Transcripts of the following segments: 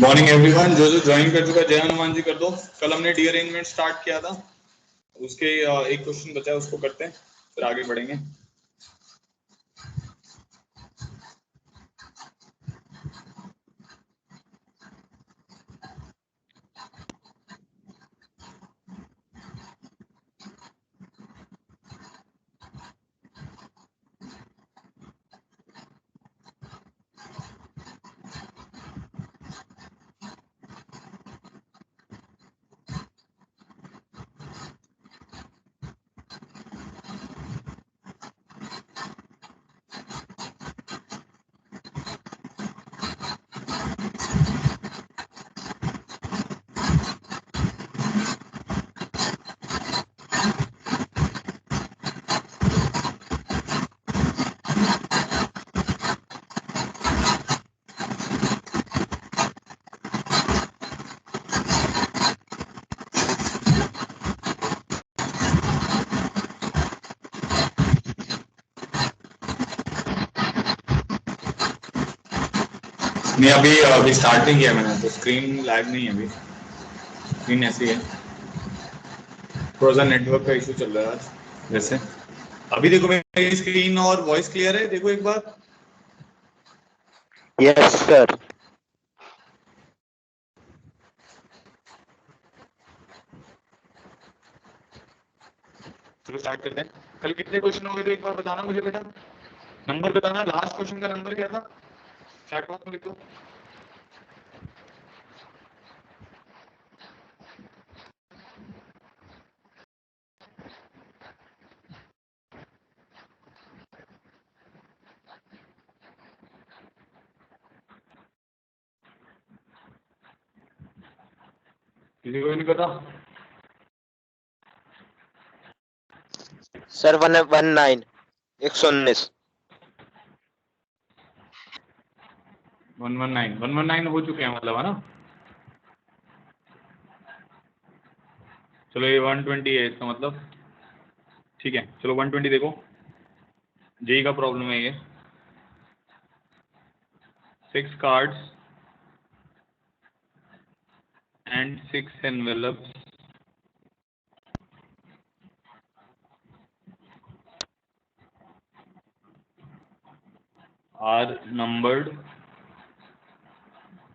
Morning everyone. जो join कर चुका जय हनुमान जी कर दो। कल हमने डी अरेंजमेंट स्टार्ट किया था, उसके एक क्वेश्चन बचा है, उसको करते हैं फिर आगे बढ़ेंगे। नहीं, अभी स्टार्ट नहीं किया मैंने, तो स्क्रीन लैग नहीं है, अभी स्क्रीन ऐसी है। थोड़ा सा नेटवर्क का इशू चल रहा है आज वैसे। अभी देखो मेरी स्क्रीन और वॉइस क्लियर है, देखो एक बार। Yes sir. चलो स्टार्ट करते हैं। कल कितने क्वेश्चन हो गए थे एक बार बताना मुझे बेटा, नंबर बताना। लास्ट क्वेश्चन का नंबर क्या था, चैट बॉक्स में लिखो। किसी को नहीं पता? सर 119 119 119 हो चुके हैं मतलब, है ना। चलो ये 120 है इसका मतलब, ठीक है। चलो 120 देखो, जेई का प्रॉब्लम है ये। 6 cards and 6 envelopes are numbered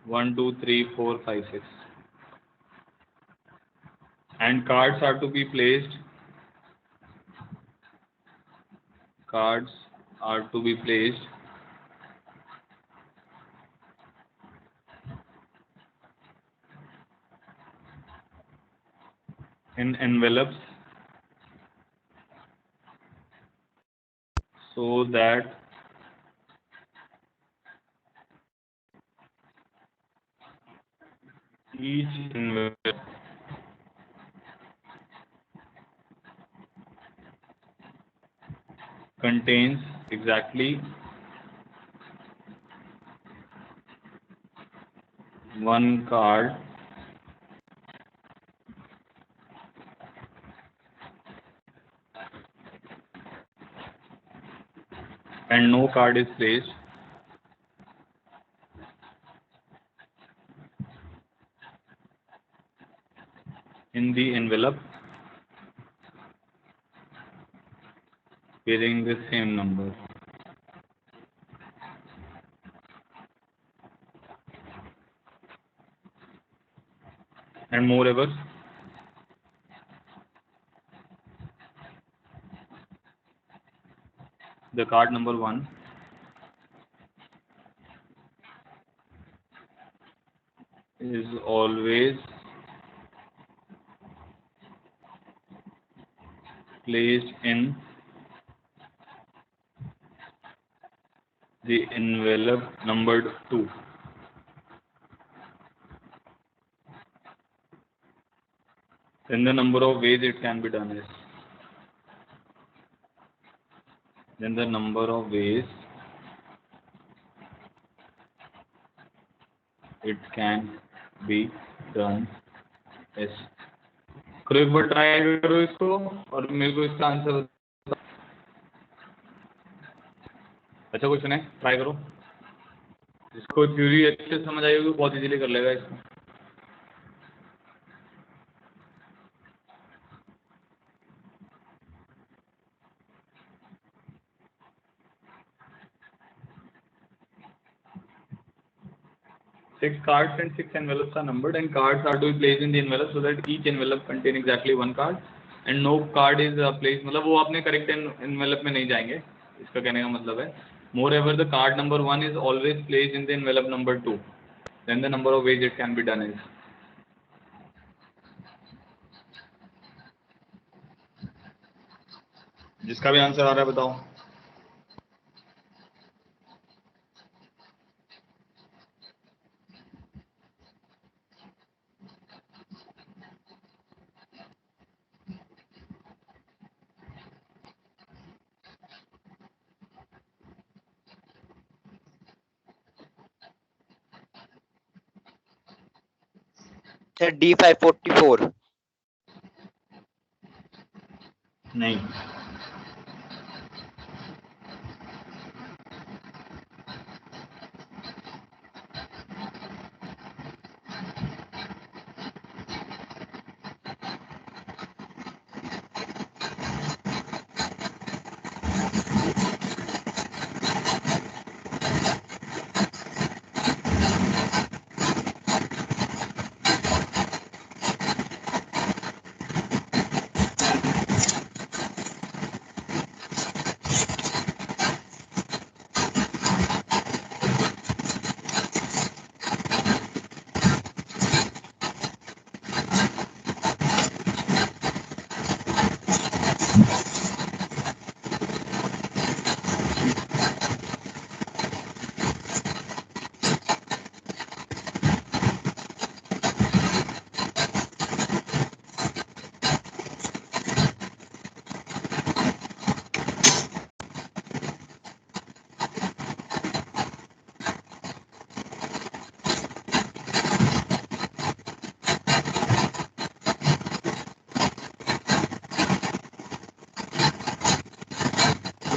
1 2 3 4 5 6, and cards are to be placed in envelopes so that each envelope contains exactly one card and no card is placed in the envelope bearing the same number. And moreover, the card number 1 is always placed in the envelope numbered 2. Then the number of ways it can be done is, then the number of ways it can be done is। करो एक बार try करो इसको और मेरे को इसका answer. अच्छा question है, ट्राई करो। जिसको थ्योरी अच्छे से समझ आई होगी बहुत इजीली कर लेगा इसको। Six cards and six envelopes are numbered, and cards are to be placed in the envelope so that each envelope contain exactly one card, and no card is placed, मतलब वो अपने correct envelope में नहीं जाएंगे, इसका कहने का मतलब है। Moreover, the card number 1 is always placed in the envelope number 2. Then the number of ways it can be done is. जिसका भी आंसर आ रहा है बताओ। Sir D544। नहीं,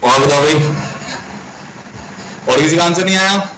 और बताओ भाई, और किसी का आंसर नहीं आया?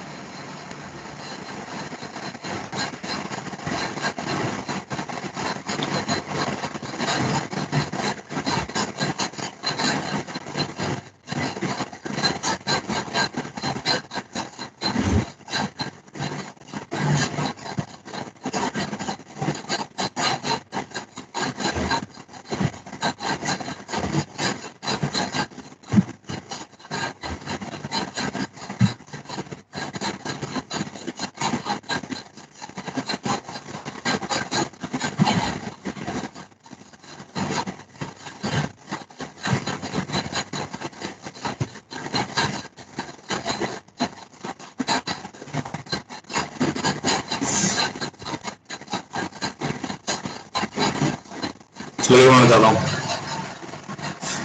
चलो मैं बताता हूँ।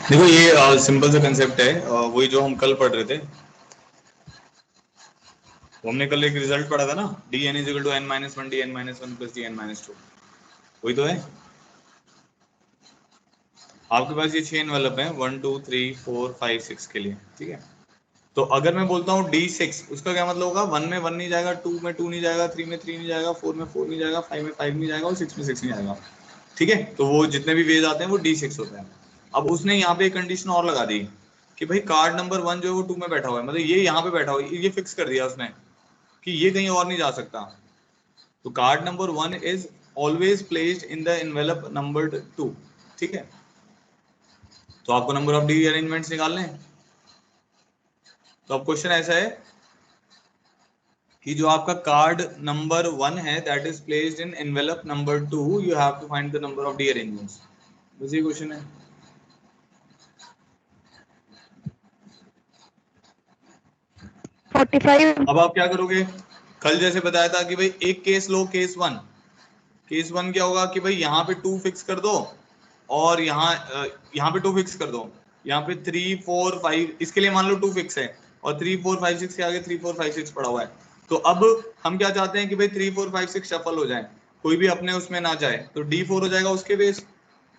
देखो ये सिंपल सा कंसेप्ट है, वही जो हम कल पढ़ रहे थे। वो हमने कल एक रिजल्ट पढ़ा था ना, dn is equal to n minus 1 dn minus 1 plus dn minus 2, वही तो है। आपके पास ये 6 एनवेलप हैं 1 2 3 4 5 6 के लिए, ठीक है। तो अगर मैं बोलता हूँ D6, उसका क्या मतलब होगा? 1 में 1 नहीं जाएगा, 2 में 2 नहीं जाएगा, 3 में 3 नहीं जाएगा, 4 में 4 नहीं जाएगा, 5 में 5 नहीं जाएगा और 6 में 6 नहीं जाएगा, ठीक है। तो वो जितने भी वेज आते हैं वो D6 होते हैं। अब उसने यहाँ पे एक कंडीशन और लगा दी कि भाई कार्ड नंबर 1 जो है वो 2 में बैठा हुआ है, मतलब ये यहाँ पे बैठा हुआ है, ये फिक्स कर दिया उसने कि ये कहीं और नहीं जा सकता। तो card number 1 is always placed in the envelope number 2, ठीक है। तो आपको नंबर ऑफ डी अरेंजमेंट्स निकालने हैं। तो अब क्वेश्चन ऐसा है कि जो आपका कार्ड नंबर 1 है that is placed in envelope number 2, you have to find the number of derangements. बस ये क्वेश्चन है। 45। अब आप क्या करोगे? कल जैसे बताया था कि भाई एक केस लो, केस वन। केस वन क्या होगा कि भाई यहाँ पे 2 फिक्स कर दो और यहाँ पे 2 फिक्स कर दो, यहाँ पे 3 4 5, इसके लिए मान लो 2 फिक्स है और 3 4 5 6 के आगे 3 4 5 6 पड़ा हुआ है। तो अब हम क्या चाहते हैं कि भाई 3 4 5 6 शफल हो जाए, कोई भी अपने उसमें ना जाए, तो D4 हो जाएगा उसके बेस,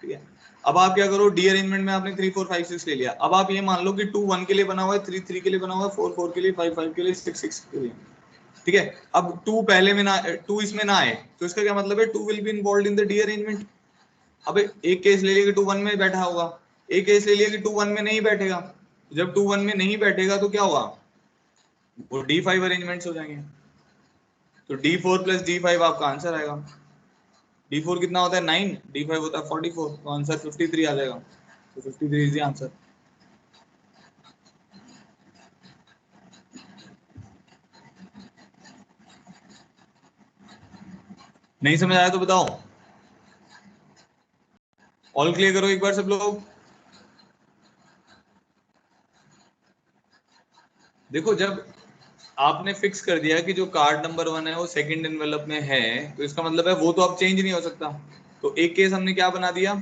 ठीक है। अब आप क्या करो, डी अरेंजमेंट में आपने 3 4 5 6 ले लिया। अब आप ये मान लो कि 2 1 के लिए बना हुआ है, 3 3 के लिए बना हुआ है, 4 4 के लिए, 5 5 के लिए, 6 6 के लिए, ठीक है, अब 2 पहले में ना, 2 इसमें ना आए तो इसका क्या मतलब है, 2 will be involve in the D arrangement. अब एक केस ले लिया कि 2 1 में बैठा होगा, एक केस ले लिया कि 2 1 में नहीं बैठेगा। जब 2 1 में नहीं बैठेगा तो क्या होगा, वो D5 अरेंजमेंट्स हो जाएंगे। तो D4 प्लस D5 आपका आंसर आएगा। D4 कितना होता है 9, D5 होता है 44, तो आंसर 53 आ जाएगा। तो 53 इज द आंसर। नहीं समझ आया तो बताओ, ऑल क्लियर करो एक बार सब लोग। देखो जब आपने फिक्स कर दिया कि जो कार्ड नंबर 1 है वो सेकंड एनवेलप में है, तो इसका मतलब है वो तो अब चेंज नहीं हो सकता। तो एक केस हमने क्या बना दिया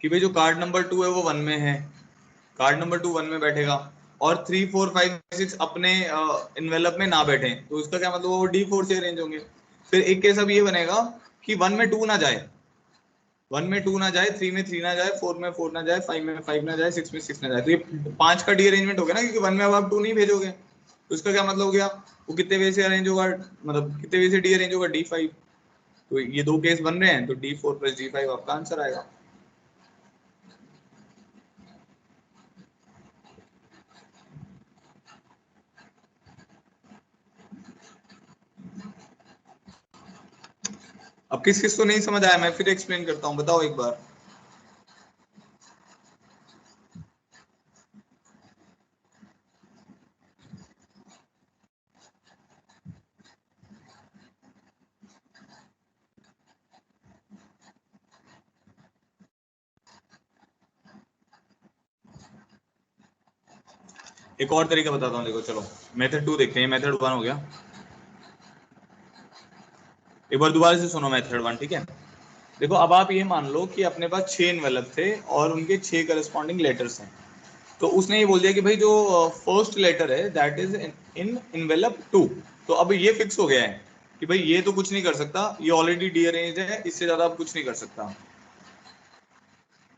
कि भाई जो कार्ड नंबर 2 है वो 1 में है, कार्ड नंबर 2 1 में बैठेगा, और 3 4 5 6 अपने इन्वेलप में ना बैठे, तो इसका क्या मतलब वो D4 से अरेंज होंगे। फिर एक केस अब ये बनेगा कि 1 में 2 ना जाए, 1 में 2 ना जाए, 3 में 3 ना जाए, 4 में 4 ना जाए, 5 में 5 ना जाए, 6 में 6 ना जाए। तो ये 5 का डी अरेंजमेंट हो गया ना, क्योंकि 1 में अब आप 2 नहीं भेजोगे। तो इसका क्या मतलब हो गया, वो कितने वे से अरेंज होगा, मतलब कितने वे से डी अरेंज होगा, D5। तो ये दो केस बन रहे हैं, तो D4 प्लस D5 आपका आंसर आएगा। अब किस किस को नहीं समझ आया, मैं फिर एक्सप्लेन करता हूँ, बताओ एक बार। एक और तरीका बताता हूँ, देखो चलो मेथड 2 देखते हैं, मेथड 1 हो गया। एक बार दोबारा से सुनो मेथड 1, ठीक है। देखो अब आप ये मान लो कि अपने पास 6 इन्वेलप थे और उनके 6 करस्पॉन्डिंग लेटर्स हैं। तो उसने ये बोल दिया कि भाई जो फर्स्ट लेटर है दैट इज इन इन्वेलप 2। तो अब ये फिक्स हो गया है कि भाई ये तो कुछ नहीं कर सकता, ये ऑलरेडी डी अरेंज्ड है, इससे ज्यादा अब कुछ नहीं कर सकता।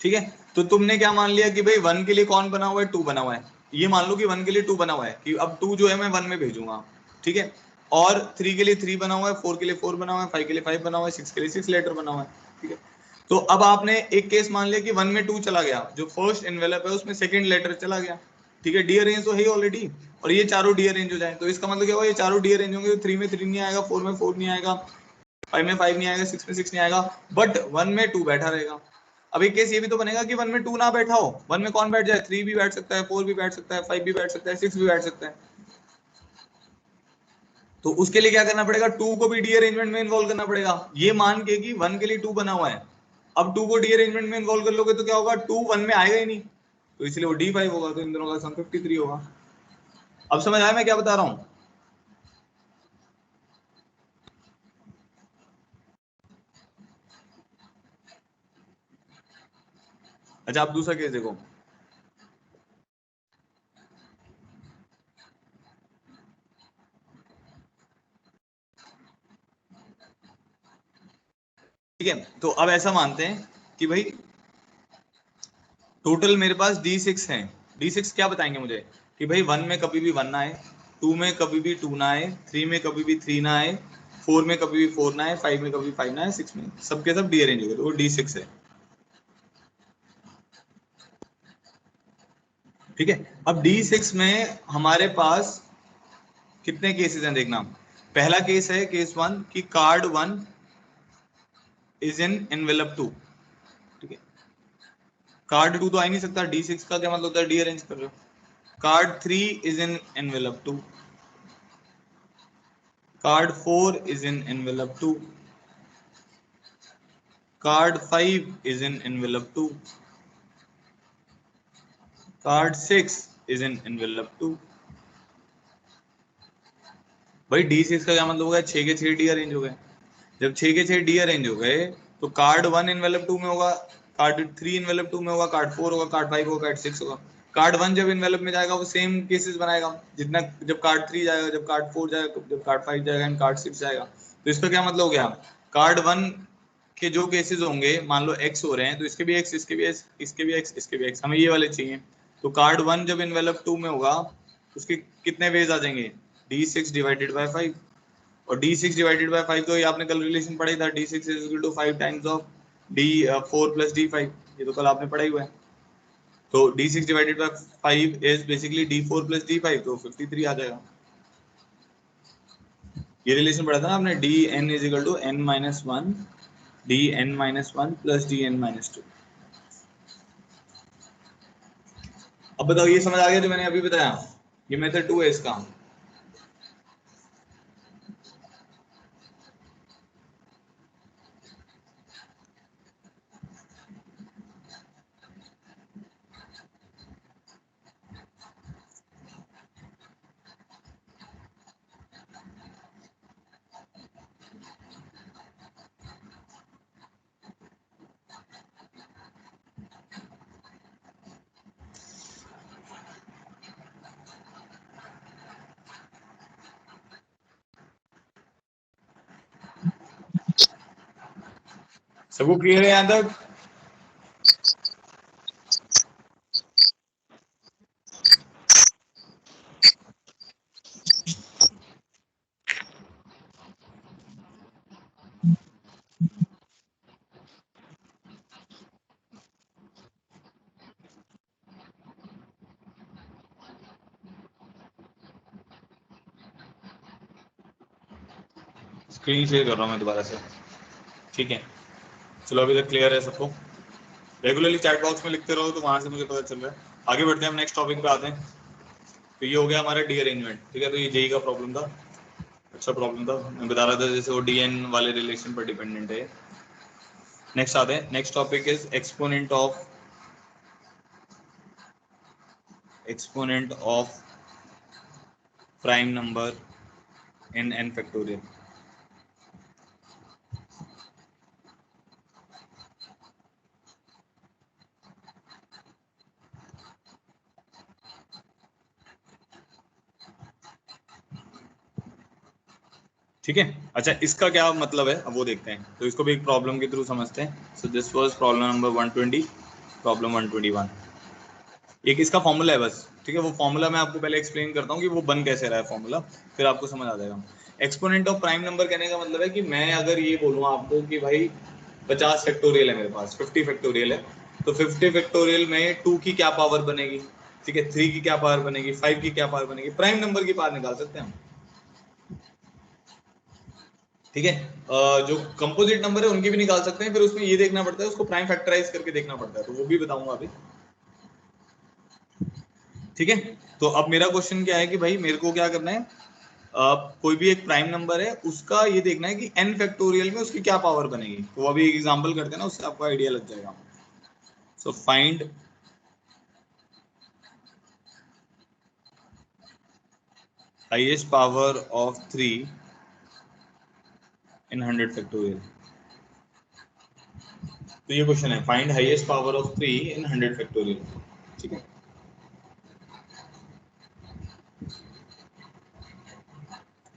ठीक है, तो तुमने क्या मान लिया कि भाई 1 के लिए कौन बना हुआ है, 2 बना हुआ है। ये मान लो कि 1 के लिए 2 बना हुआ है, कि अब 2 जो है मैं 1 में भेजूंगा। ठीक है, और 3 के लिए 3 बना हुआ है, 4 के लिए 4 बना हुआ है, 5 के लिए 5 बना हुआ है, 6 के लिए 6 लेटर बना हुआ है। ठीक है, तो अब आपने एक केस मान लिया कि 1 में 2 चला गया, जो फर्स्ट एनवेलप है उसमें सेकंड लेटर चला गया। ठीक है, डी अरेंज तो है ही ऑलरेडी, और ये चारों डी अरेंज हो जाए, तो इसका मतलब क्या हुआ, ये चारों डी अरेंज होंगे। 3 में 3 नहीं आएगा, 4 में 4 नहीं आएगा, 5 में 5 नहीं आएगा, 6 में 6 नहीं आएगा, बट 1 में 2 बैठा रहेगा। अब एक केस ये भी तो बनेगा कि 1 में 2 ना बैठा हो, 1 में कौन बैठ जाए, 3 भी बैठ सकता है, 4 भी बैठ सकता है, 5 भी बैठ सकता है, 6 भी बैठ सकता है। तो उसके लिए क्या करना पड़ेगा, 2 को भी डी अरेंजमेंट में इन्वॉल्व करना पड़ेगा, ये मान के कि 1 के लिए 2 बना हुआ है। अब 2 को डी अरेंजमेंट में इन्वॉल्व कर लोगे तो क्या होगा, 2 1 में आएगा ही नहीं, तो इसलिए वो D5 होगा, तो इन दोनों का सम 53 होगा। अब समझ आया मैं क्या बता रहा हूं। अच्छा आप दूसरा केस देखो। ठीक है, तो अब ऐसा मानते हैं कि भाई टोटल मेरे पास D6 है। D6 क्या बताएंगे मुझे कि भाई 1 में कभी भी 1 ना आए, 2 में कभी भी 2 ना आए, 3 में कभी भी 3 ना आए, 4 में कभी भी 4 ना आए, 5 में कभी 5 ना आए, 6 में सबके सब डी अरेंज हो गए, तो वो D6 है। ठीक है, अब D6 में हमारे पास कितने केसेस हैं देखना। पहला केस है केस 1 कि कार्ड 1 इज इन एनवेलप 2। ठीक है, कार्ड 2 तो आ ही नहीं सकता, D6 का क्या मतलब होता है, डी अरेंज कर रहे हो। Card 3 is in envelope 2, card 4 is in envelope 2, card 5 is in envelope 2, card 6 is in envelope 2। भाई D6 का क्या मतलब होगा, 6 के 6 डी अरेंज हो गए। जब 6 के 6 डी अरेंज हो गए तो कार्ड 1 इन्वेलप 2 में होगा, कार्ड 3 इन्वेलप 2 में होगा, कार्ड 4 होगा, कार्ड 5 होगा, कार्ड 6 होगा। कार्ड 1 जब इन्वेलप में जाएगा वो सेम केसेस बनाएगा जितना, जब कार्ड 3 जाएगा, जब कार्ड 4 जाएगा, जब कार्ड 5 जाएगा एंड कार्ड 6 जाएगा। तो इसका क्या मतलब हो गया, कार्ड 1 के जो केसेस होंगे, मान लो x हो रहे हैं, तो इसके भी x, इसके भी x, इसके भी x, इसके भी x, हमें ये वाले चाहिए। तो कार्ड 1 जब इन्वेलप 2 में होगा उसके कितने वेज आ जाएंगे, d6 डिवाइडेड बाय 5, और d6 डिवाइडेड बाय 5 तो ये आपने कल रिलेशन पढ़ा ही था, d6 is equal to 5 times of d4 plus d5, ये तो कल आपने पढ़ा ही हुआ है। तो d6 divided by 5 is basically d4 plus d5, तो 53 आ जाएगा। ये रिलेशन पढ़ा था ना आपने, dn is equal to n minus 1 dn minus 1 plus dn minus 2। अब बताओ ये समझ आ गया जो मैंने अभी बताया? ये मेथड 2 है इसका। सबको क्लियर है यहाँ तक? स्क्रीन शेयर कर रहा हूँ मैं दोबारा से, ठीक है? चलो अभी तक क्लियर है सबको? रेगुलरली चैट बॉक्स में लिखते रहो तो वहां से मुझे पता चल रहा है। आगे बढ़ते हैं, हम नेक्स्ट टॉपिक पे आते हैं। तो ये हो गया हमारा डी अरेंजमेंट, ठीक है? तो ये जेई का प्रॉब्लम था, अच्छा प्रॉब्लम था, मैं बता रहा था जैसे वो डीएन वाले रिलेशन पर डिपेंडेंट है। नेक्स्ट आते हैं, next topic is exponent of prime number in n factorial. ठीक है, अच्छा इसका क्या मतलब है अब वो देखते हैं, तो इसको भी एक प्रॉब्लम के थ्रू समझते हैं। So this was problem number 120, problem 121। एक इसका फॉर्मूला है बस, ठीक है? वो फॉर्मूला मैं आपको पहले एक्सप्लेन करता हूँ कि वो बन कैसे रहा है फॉर्मूला, फिर आपको समझ आ जाएगा। एक्सपोनेंट ऑफ प्राइम नंबर कहने का मतलब है कि मैं अगर ये बोलूँ आपको कि भाई 50 फैक्टोरियल है मेरे पास, 50 फैक्टोरियल है, तो 50 फैक्टोरियल में 2 की क्या पावर बनेगी, ठीक है? 3 की क्या पावर बनेगी, 5 की क्या पावर बनेगी, प्राइम नंबर की पावर निकाल सकते हैं हम, ठीक है? जो कंपोजिट नंबर है उनकी भी निकाल सकते हैं, फिर उसमें ये देखना पड़ता है, उसको प्राइम फैक्टराइज करके देखना पड़ता है, तो वो भी बताऊंगा अभी, ठीक है? तो अब मेरा क्वेश्चन क्या है कि भाई मेरे को क्या करना है, कोई भी एक प्राइम नंबर है उसका ये देखना है कि n फैक्टोरियल में उसकी क्या पावर बनेगी। तो अभी एक एग्जांपल करते हैं ना, उससे आपको आइडिया लग जाएगा। So find highest power of 3 in 100 factorial. तो ये क्वेश्चन है, find highest power of 3 in 100 factorial, ठीक है?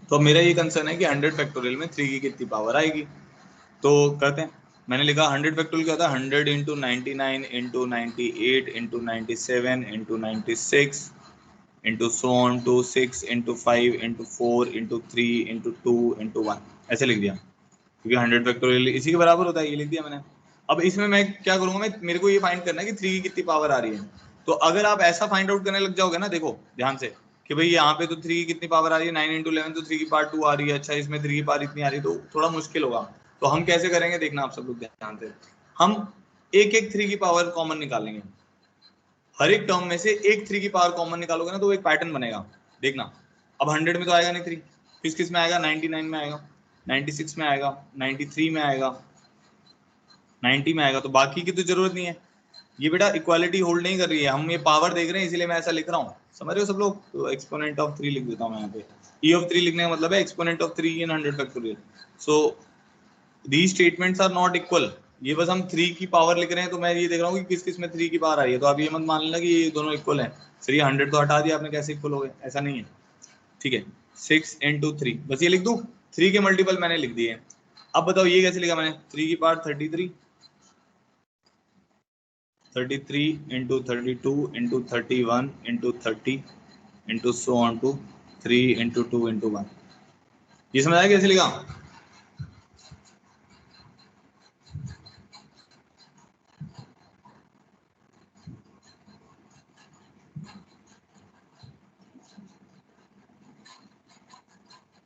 तो मेरा ये कंसर्न है कि 100 फैक्टोरियल में 3 की कितनी पावर आएगी। तो करते हैं, मैंने लिखा 100 फैक्टोरियल क्या होता है, 100 into 99 into 98 into 97 into 96 into so on to 6 into 5 into 4 into 3 into 2 into 1, ऐसे लिख दिया, क्योंकि 100 फैक्टोरियल इसी के बराबर होता है, ये लिख दिया मैंने। अब इसमें मैं क्या करूंगा, मैं मेरे को ये फाइंड करना है कि 3 की कितनी पावर आ रही है। तो अगर आप ऐसा फाइंड आउट करने लग जाओगे ना, देखो ध्यान से, कि भाई यहाँ पे तो 3 की कितनी पावर आ रही है, 9 इंटू 11, तो 3 की पावर 2 आ रही है, अच्छा इसमें 3 की पावर इतनी आ रही है, तो थोड़ा मुश्किल होगा। तो हम कैसे करेंगे देखना आप सब लोग ध्यान से, हम एक एक 3 की पावर कॉमन निकालेंगे, हर एक टर्म में से एक 3 की पावर कॉमन निकालोगे ना तो एक पैटर्न बनेगा, देखना। अब 100 में तो आएगा नहीं 3, किस किस में आएगा, 99 में आएगा, 96 में आएगा, 93 में आएगा, 90 में आएगा, तो बाकी की तो जरूरत नहीं है। ये बेटा इक्वालिटी होल्ड नहीं कर रही है, हम ये पावर देख रहे हैं इसीलिए मैं ऐसा लिख रहा हूँ, समझ रहे हो सब लोग? तो एक्सपोनेंट ऑफ 3 लिख देता हूँ मैं यहाँ पे, ई ऑफ 3 लिखने का मतलब है exponent of 3 in 100 factorial. So these statements are not equal, ये बस हम 3 की पावर लिख रहे हैं, तो मैं ये देख रहा हूँ कि किस किस में 3 की पावर आ रही है, तो आप ये मत मान लेना कि ये दोनों इक्वल है। फिर ये 100 तो हटा दिया आपने, कैसे इक्वल हो गए, ऐसा नहीं है, ठीक है? 6 इंटू 3, बस ये लिख दूं, 3 के मल्टीपल मैंने लिख दिए। अब बताओ ये कैसे लिखा मैंने, 3 की power 33, 33 into 32 into 31 into 30 into so on to 3 into 2 into 1। ये समझ आया कैसे लिखा?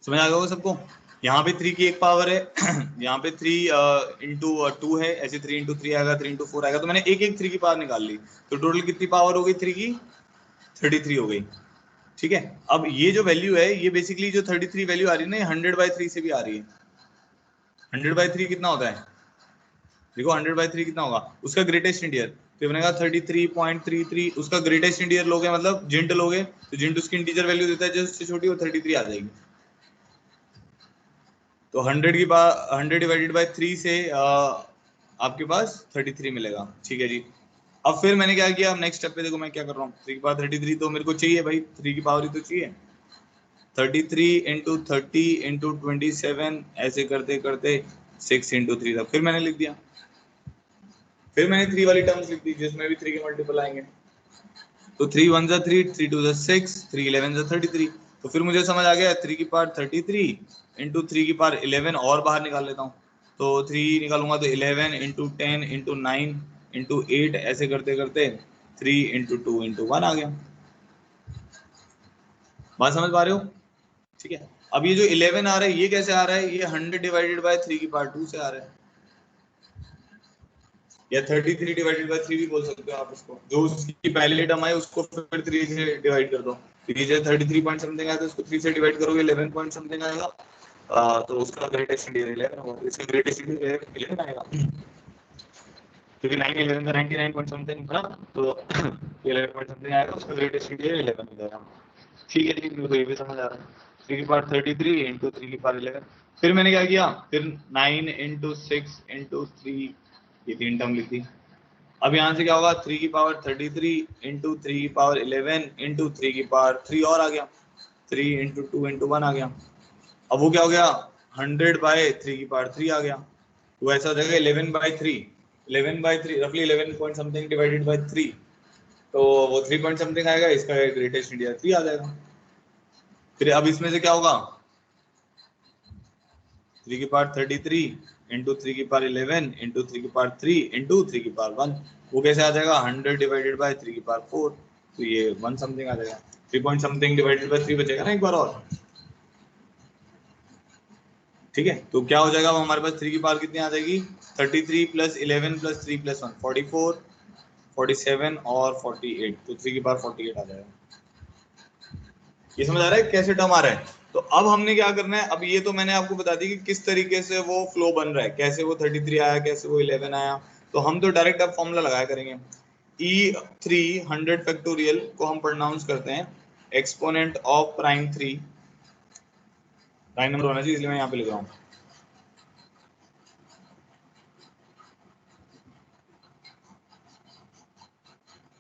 समझ आ गया होगा सबको? यहाँ पे 3 की एक पावर है, यहाँ पे 3 इंटू 2 है, ऐसे 3 इंटू 3 आएगा, 3 इंटू 4 आएगा, तो मैंने एक एक 3 की पावर निकाल ली, तो टोटल कितनी पावर हो गई 3 की? 33 हो गई। ठीक है, अब ये जो वैल्यू है, ये बेसिकली जो 33 वैल्यू आ रही है ना, 100/3 से भी आ रही है। 100/3 कितना होता है? देखो 100/3 कितना होगा, उसका ग्रेटेस्ट इंटीजर, तो बनेगा 33.33। उसका ग्रेटेस्ट इंटीजर लोगे मतलब जिंट लोगे, तो जिंट उसकी इंटीजर वैल्यू देता है जो उससे छोटी, वो 33 आ जाएगी। तो 100 डिवाइडेड बाय 3 से आपके पास 33 मिलेगा। ठीक है जी। अब फिर मैंने क्या किया, अब नेक्स्ट स्टेप पे देखो मैं क्या कर रहा हूँ, 3 की पावर 33 तो मेरे को चाहिए भाई, 3 की पावर ही तो चाहिए। 33 इंटू 30 इंटू 27 ऐसे करते करते 6 इंटू 3 था, फिर मैंने लिख दिया, फिर मैंने 3 वाली टर्म्स लिख दी जिसमें भी 3 के मल्टीपल आएंगे। तो 3 1 जा 3, 3 2 जा 6, 3 11 जा 33। तो फिर मुझे समझ आ गया 3 की पावर 33 इंटू 3 की पावर 11 और बाहर निकाल लेता हूँ, तो 3 निकालूंगा तो 11 इंटू 10 इंटू 9 इंटू 8 ऐसे करते करते 3 इंटू 2 इंटू 1 आ गया। बात समझ पा रहे हो? ठीक है, अब ये जो 11 आ रहा है ये कैसे आ रहा है, ये 100 डिवाइडेड बाय 3 की पावर 2 से आ रहा है, या 33 डिवाइडेड बाय 3 भी बोल सकते हो आप इसको, जो उसकी पहली टर्म है उसको फिर 3 से डिवाइड कर दो, ये जो 33 पॉइंट समथिंग आया तो उसको 3 से डिवाइड करोगे 11 पॉइंट समथिंग आएगा, तो उसका ग्रेटेस्ट इंटीजर 11 होगा, इसका ग्रेटेस्ट इंटीजर 11 आएगा, क्योंकि 9 11 का 99 पॉइंट समथिंग था, तो 11 पॉइंट समथिंग आएगा, उसका ग्रेटेस्ट इंटीजर 11 हो जाएगा। ठीक है जी, मेरे को ये भी समझ आ रहा है। 3 की पावर 33 इंटू 3 की पावर 11, फिर मैंने क्या किया, फिर 9 इंटू 6 इंटू 3, ये 3 टर्म लिख दी। अब यहाँ से क्या होगा, 3 की पावर 33 इंटू 3 की पावर 11 इंटू 3 की पावर 3 और आ गया, 3 इंटू 2 इंटू 1 आ गया। अब वो क्या हो गया, 100/3 की पावर 3 आ गया, वो ऐसा हो जाएगा 11/3, 11/3 रफली 11 पॉइंट समथिंग डिवाइडेड बाय 3, तो वो 3 पॉइंट समथिंग आएगा, इसका ग्रेटेस्ट इंटीजर 3 आ जाएगा। फिर अब इसमें से क्या होगा, 3 की पावर 33 इंटू 3 की पावर 11 इंटू 3 की पावर 3 इंटू 3 की पावर 1, वो कैसे आ जाएगा, 100 डिवाइडेड बाय 3 की पावर 4, तो ये 1 समथिंग आ जाएगा, 3 पॉइंट समथिंग डिवाइडेड बाय 3 बचेगा ना एक बार और। ठीक है, तो क्या हो जाएगा, वो हमारे पास 3 की पावर कितनी आ जाएगी, 33 प्लस 11 प्लस 3 प्लस 1 44, 47 और 48, तो 3 की पावर 48 आ जाएगा। ये समझ आ रहा है कैसे टर्म आ रहा है? तो अब हमने क्या करना है, अब ये तो मैंने आपको बता दी कि किस तरीके से वो फ्लो बन रहा है, कैसे वो 33 आया, कैसे वो 11 आया, तो हम तो डायरेक्ट अब फॉर्मूला लगाया करेंगे। E3 100 फैक्टोरियल को हम प्रोनाउंस करते हैं exponent of prime 3, prime number होना चाहिए इसलिए मैं यहाँ पे लिख रहा हूँ।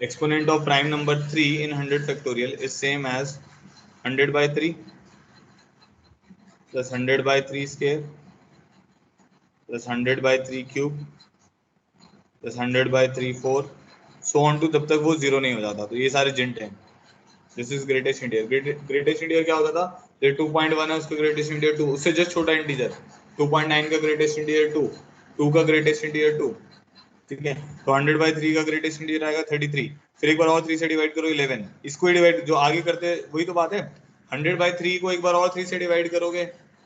Exponent of prime number 3 in 100 factorial is same as 100/3 plus 100/3 square plus 100/3 cube plus 100/3 4 so on to, जब तक वो जीरो नहीं हो जाता। तो ये सारे जिंट हैं। This is greatest integer. Greatest integer क्या होता था, ये 2.1 है उसका ग्रेटेस्ट इंटीजर 2, उससे जस्ट छोटा इंटीजर 2.9 का ग्रेटेस्ट इंटीजर 2, 2 का ग्रेटेस्ट इंटीजर 2। ठीक है, तो 100/3 का ग्रेटेस्ट इंटीजर आएगा 33, फिर एक बार और 3 से डिवाइड करो 11, इसको ही डिवाइड जो आगे करते वही तो बात है, 100/3 को एक बार और 3 से डिवाइड करोगे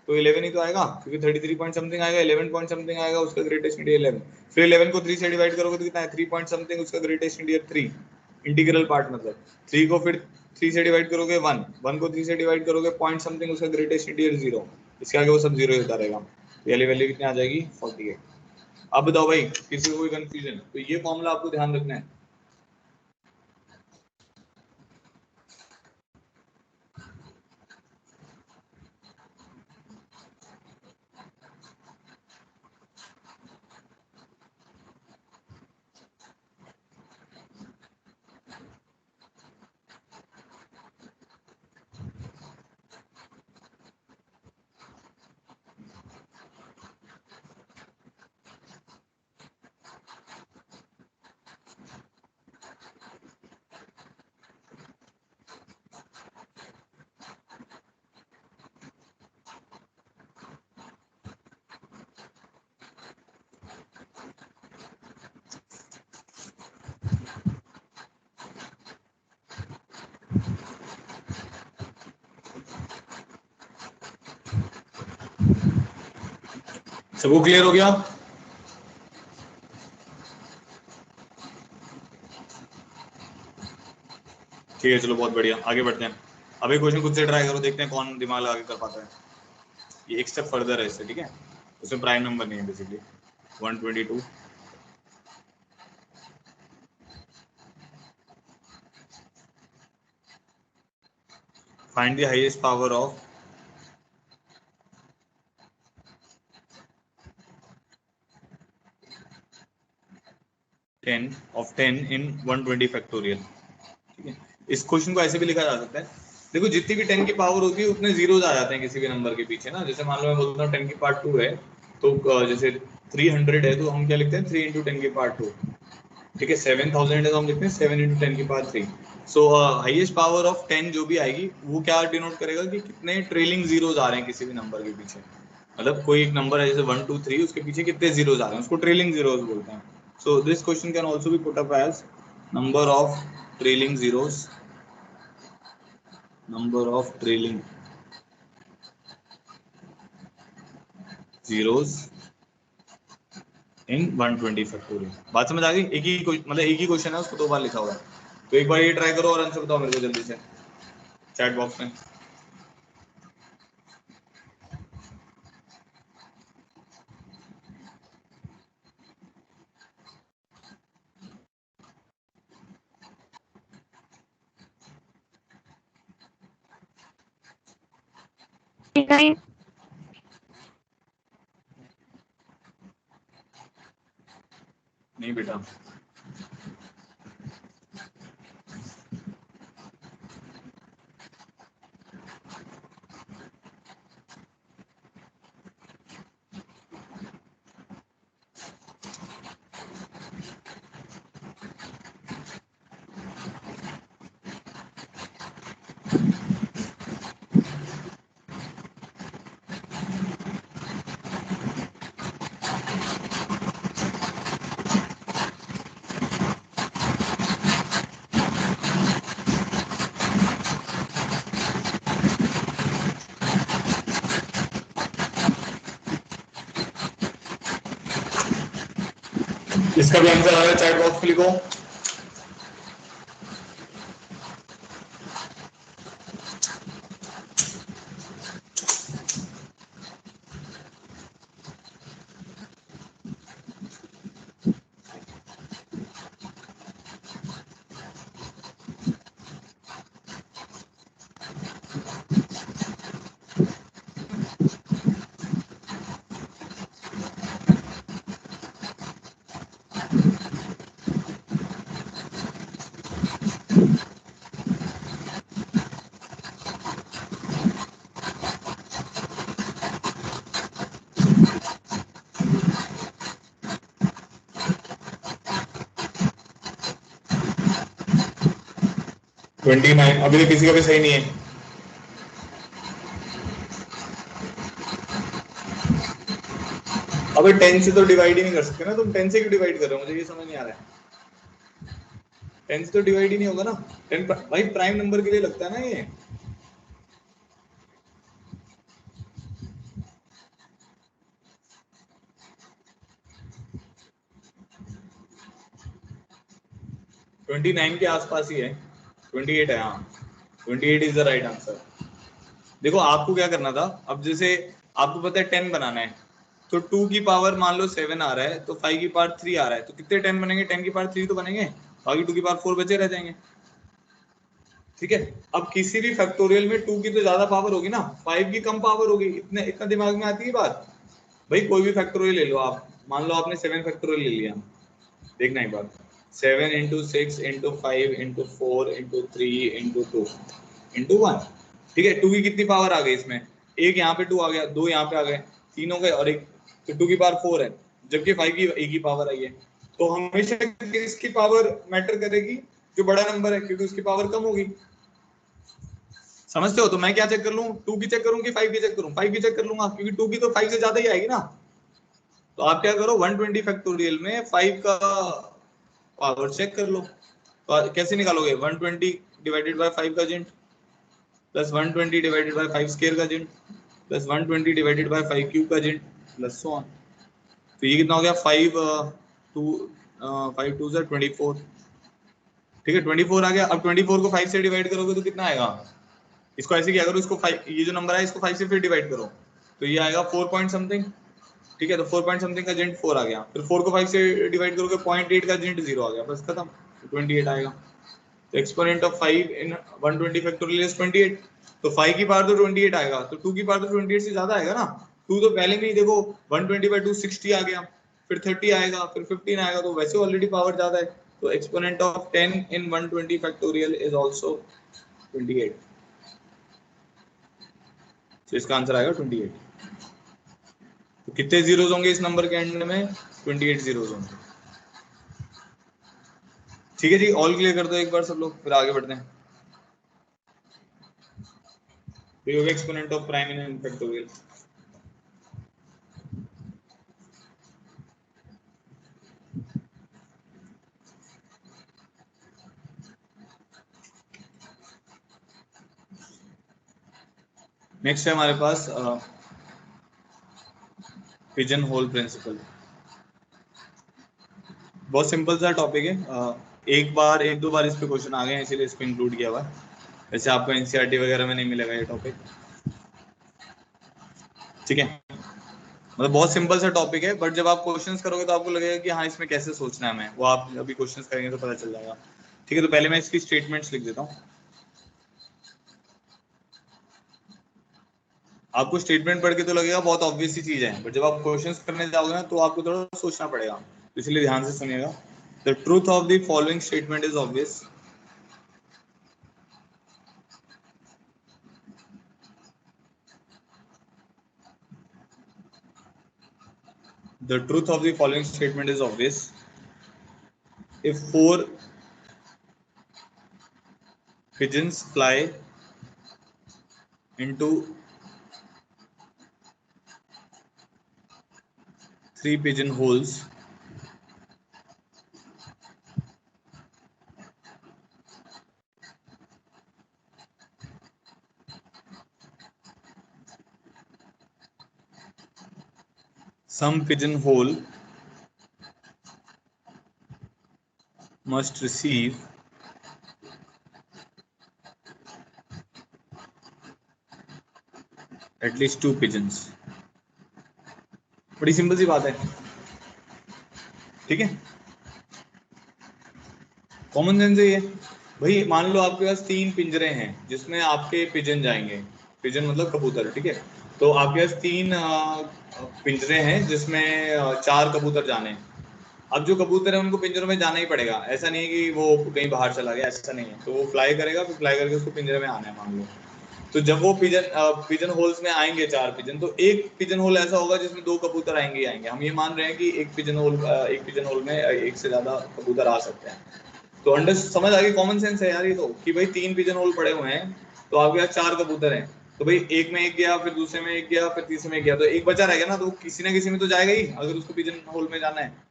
तो 11 ही तो आएगा, क्योंकि 33 पॉइंट समथिंग आएगा, 11 पॉइंट समथिंग आएगा, उसका ग्रेटेस्ट इंटीजर 11, फिर 11 को 3 से डिवाइड करोगे तो कितना है 3 पॉइंट समथिंग, उसका ग्रेटेस्ट इंटीजर 3, इंटीग्रल पार्ट मतलब 3 को फिर 3 से डिवाइड करोगे 1, 1 को 3 से डिवाइड करोगे पॉइंट समथिंग, उसका ग्रेटेस्ट इंटीजर 0, इसके आगे वो सब 0 ही होता रहेगा, तो ये वैल्यू कितनी आ जाएगी 48। अब बताओ भाई किसी को कोई कंफ्यूजन, तो ये फॉर्मूला आपको ध्यान रखना है। सबको क्लियर हो गया? ठीक है, चलो बहुत बढ़िया, आगे बढ़ते हैं। अब एक क्वेश्चन खुद से ट्राई करो, देखते हैं कौन दिमाग लगा के कर पाता है। ये एक स्टेप फर्दर है इससे, ठीक है? उसमें प्राइम नंबर नहीं है basically. 122 find the highest power of 10 in 120 factorial. ठीक है, इस क्वेश्चन को ऐसे भी लिखा जा सकता है, देखो जितनी भी 10 की पावर होती है उतने जीरोज आ जाते हैं किसी भी नंबर के पीछे ना। जैसे मान लो मैं बोलता हूँ 10 की पावर 2 है, तो जैसे 300 है तो हम क्या लिखते हैं 3 इंटू 10 की पावर 2। ठीक है, 7000 है तो हम लिखते हैं 7 इंटू 10 की power 3। So highest power of 10 जो भी आएगी वो क्या डिनोट करेगा कि कितने ट्रेलिंग जीरोज आ रहे हैं किसी भी नंबर के पीछे। मतलब कोई एक नंबर है जैसे 1 2 3, उसके पीछे कितने जीरोज आ रहे हैं, उसको ट्रेलिंग जीरोज बोलते हैं। So this question can also be put up as number of trailing zeros, number of trailing zeros in 120 factorial. बात समझ आ गई? एक ही मतलब एक ही क्वेश्चन है, उसको दो बार लिखा हुआ है। तो एक बार ये ट्राई करो और आंसर बताओ मेरे को जल्दी से चैट बॉक्स में। नहीं बेटा, इसका भी आंसर आ रहा है, चैट बॉक्स में लिखो। ट्वेंटी नाइन, अभी तो किसी का भी सही नहीं है। अबे 10 से तो डिवाइड ही नहीं कर सकते ना, तुम 10 से क्यों डिवाइड कर रहे हो, मुझे ये समझ नहीं आ रहा है। 10 से तो डिवाइड ही नहीं होगा ना। 10 भाई प्राइम नंबर के लिए लगता है ना ये। ट्वेंटी नाइन के आसपास ही है, 28 है। हाँ, 28 इज द राइट आंसर। देखो आपको क्या करना था, अब जैसे आपको पता है 10 बनाना है, तो 2 की पावर मान लो 7 आ रहा है, तो 5 की पावर 3 आ रहा है, तो कितने 10 बनेंगे? 10 की पावर 3 तो बनेंगे, बाकी 2 की पावर 4 बचे रह जाएंगे। ठीक है, अब किसी भी फैक्टोरियल में 2 की तो ज्यादा पावर होगी ना, 5 की कम पावर होगी। इतना दिमाग में आती है बात। भाई कोई भी फैक्टोरियल ले लो आप, मान लो आपने 7 फैक्टोरियल ले लिया, देखना एक बार, 7 into 6 into 5 into 4 into 3 into 2 into 1। ठीक है, 2 की कितनी पावर आ गई इसमें? एक यहाँ पे 2 आ गया, 2 यहाँ पे आ गए, 3 हो गए और एक, तो 2 की पावर 4 है, जबकि 5 की एक ही पावर आई है। तो हमेशा इसकी पावर मैटर करेगी जो बड़ा नंबर है, क्योंकि उसकी पावर कम होगी। समझते हो? तो मैं क्या चेक कर लूं, 2 की चेक करूं कि 5 की चेक करूं? 5 की चेक कर लूंगा, क्योंकि 2 की तो 5 से ज्यादा ही आएगी ना। तो आप क्या करो, 120 फैक्टोरियल में 5 का पावर चेक कर लो। तो कैसे निकालोगे? 120 डिवाइडेड बाय 5 का जेंट, प्लस 120 डिवाइडेड बाय 5 स्क्वायर का जेंट, प्लस 120 डिवाइडेड बाय 5 क्यूब का जेंट, प्लस सो ऑन। तो ये कितना हो गया 5 2 से 24, ठीक है 24 आ गया। अब 24 को 5 से डिवाइड करोगे तो कितना आएगा, इसको ऐसे किया करो, इसको 5, ये जो नंबर है इसको 5 से फिर डिवाइड करो तो ये आएगा 4 पॉइंट समथिंग, ठीक है। तो 4 पॉइंट समथिंग का जेंट 4 आ गया, फिर 4 को 5 से डिवाइड करोगे 0.8 का जेंट 0 आ गया, बस खत्म, 28 आएगा। तो exponent of 5 in 120 factorial is 28, तो 5 की पावर तो 28 आएगा, तो 2 की पावर तो 28 से ज्यादा आएगा ना। 2 तो पहले में ही देखो 120/2 60 आ गया, फिर 30 आएगा, फिर 15 आएगा, तो वैसे ऑलरेडी पावर ज्यादा है। तो exponent of 10 in 120 factorial is also 28, तो इसका आंसर आएगा 28। तो कितने जीरोस होंगे इस नंबर के एंड में, 28 जीरोस होंगे। ठीक है जी, ऑल क्लियर कर दो एक बार सब लोग, फिर आगे बढ़ते हैं। तो exponent of prime in factorial, next है हमारे पास पिजन होल प्रिंसिपल। बहुत सिंपल सा टॉपिक है, एक दो बार इस पे क्वेश्चन आ गए हैं इसीलिए इसको इंक्लूड किया हुआ है। वैसे आपको एनसीईआरटी वगैरह में नहीं मिलेगा ये टॉपिक, ठीक है। मतलब बहुत सिंपल सा टॉपिक है, बट जब आप क्वेश्चंस करोगे तो आपको लगेगा कि हाँ इसमें कैसे सोचना है हमें, वो आप अभी क्वेश्चंस करेंगे तो पता चल जाएगा। ठीक है, तो पहले मैं इसकी स्टेटमेंट्स लिख देता हूँ। आपको स्टेटमेंट पढ़ के तो लगेगा बहुत ऑब्वियस सी चीज है, बट जब आप क्वेश्चंस करने जाओगे ना तो आपको थोड़ा सोचना पड़ेगा, तो इसलिए ध्यान से सुनिएगा। The truth of the following statement is obvious. The truth of the following statement is obvious. If 4 pigeons fly into 3 pigeon holes, some pigeonhole must receive at least 2 pigeons. बड़ी सिंपल सी बात है, ठीक है, कॉमन सेंस है ये। भाई मान लो आपके पास 3 पिंजरे हैं जिसमें आपके पिजन जाएंगे, पिजन मतलब कबूतर, ठीक है। तो आपके पास 3 पिंजरे हैं जिसमें 4 कबूतर जाने हैं। अब जो कबूतर है उनको पिंजरों में जाना ही पड़ेगा, ऐसा नहीं है कि वो कहीं बाहर चला गया, ऐसा नहीं है। तो वो फ्लाई करेगा, फिर फ्लाई करके उसको पिंजरे में आना है मान लो। तो जब वो पिजन होल्स में आएंगे 4 पिजन, तो एक पिजन होल ऐसा होगा जिसमें 2 कबूतर आएंगे ही आएंगे। हम ये मान रहे हैं कि एक पिजन होल में एक से ज्यादा कबूतर आ सकते हैं। तो अंडर समझ आ गई, कॉमन सेंस है यार ये तो, कि भाई 3 पिजन होल पड़े हुए हैं, तो आपके पास 4 कबूतर हैं, तो भाई एक में एक गया, फिर दूसरे में एक गया, फिर तीसरे में एक गया, तो एक बचा रहेगा ना, तो किसी ना किसी में तो जाएगा ही अगर उसको पिजन होल में जाना है।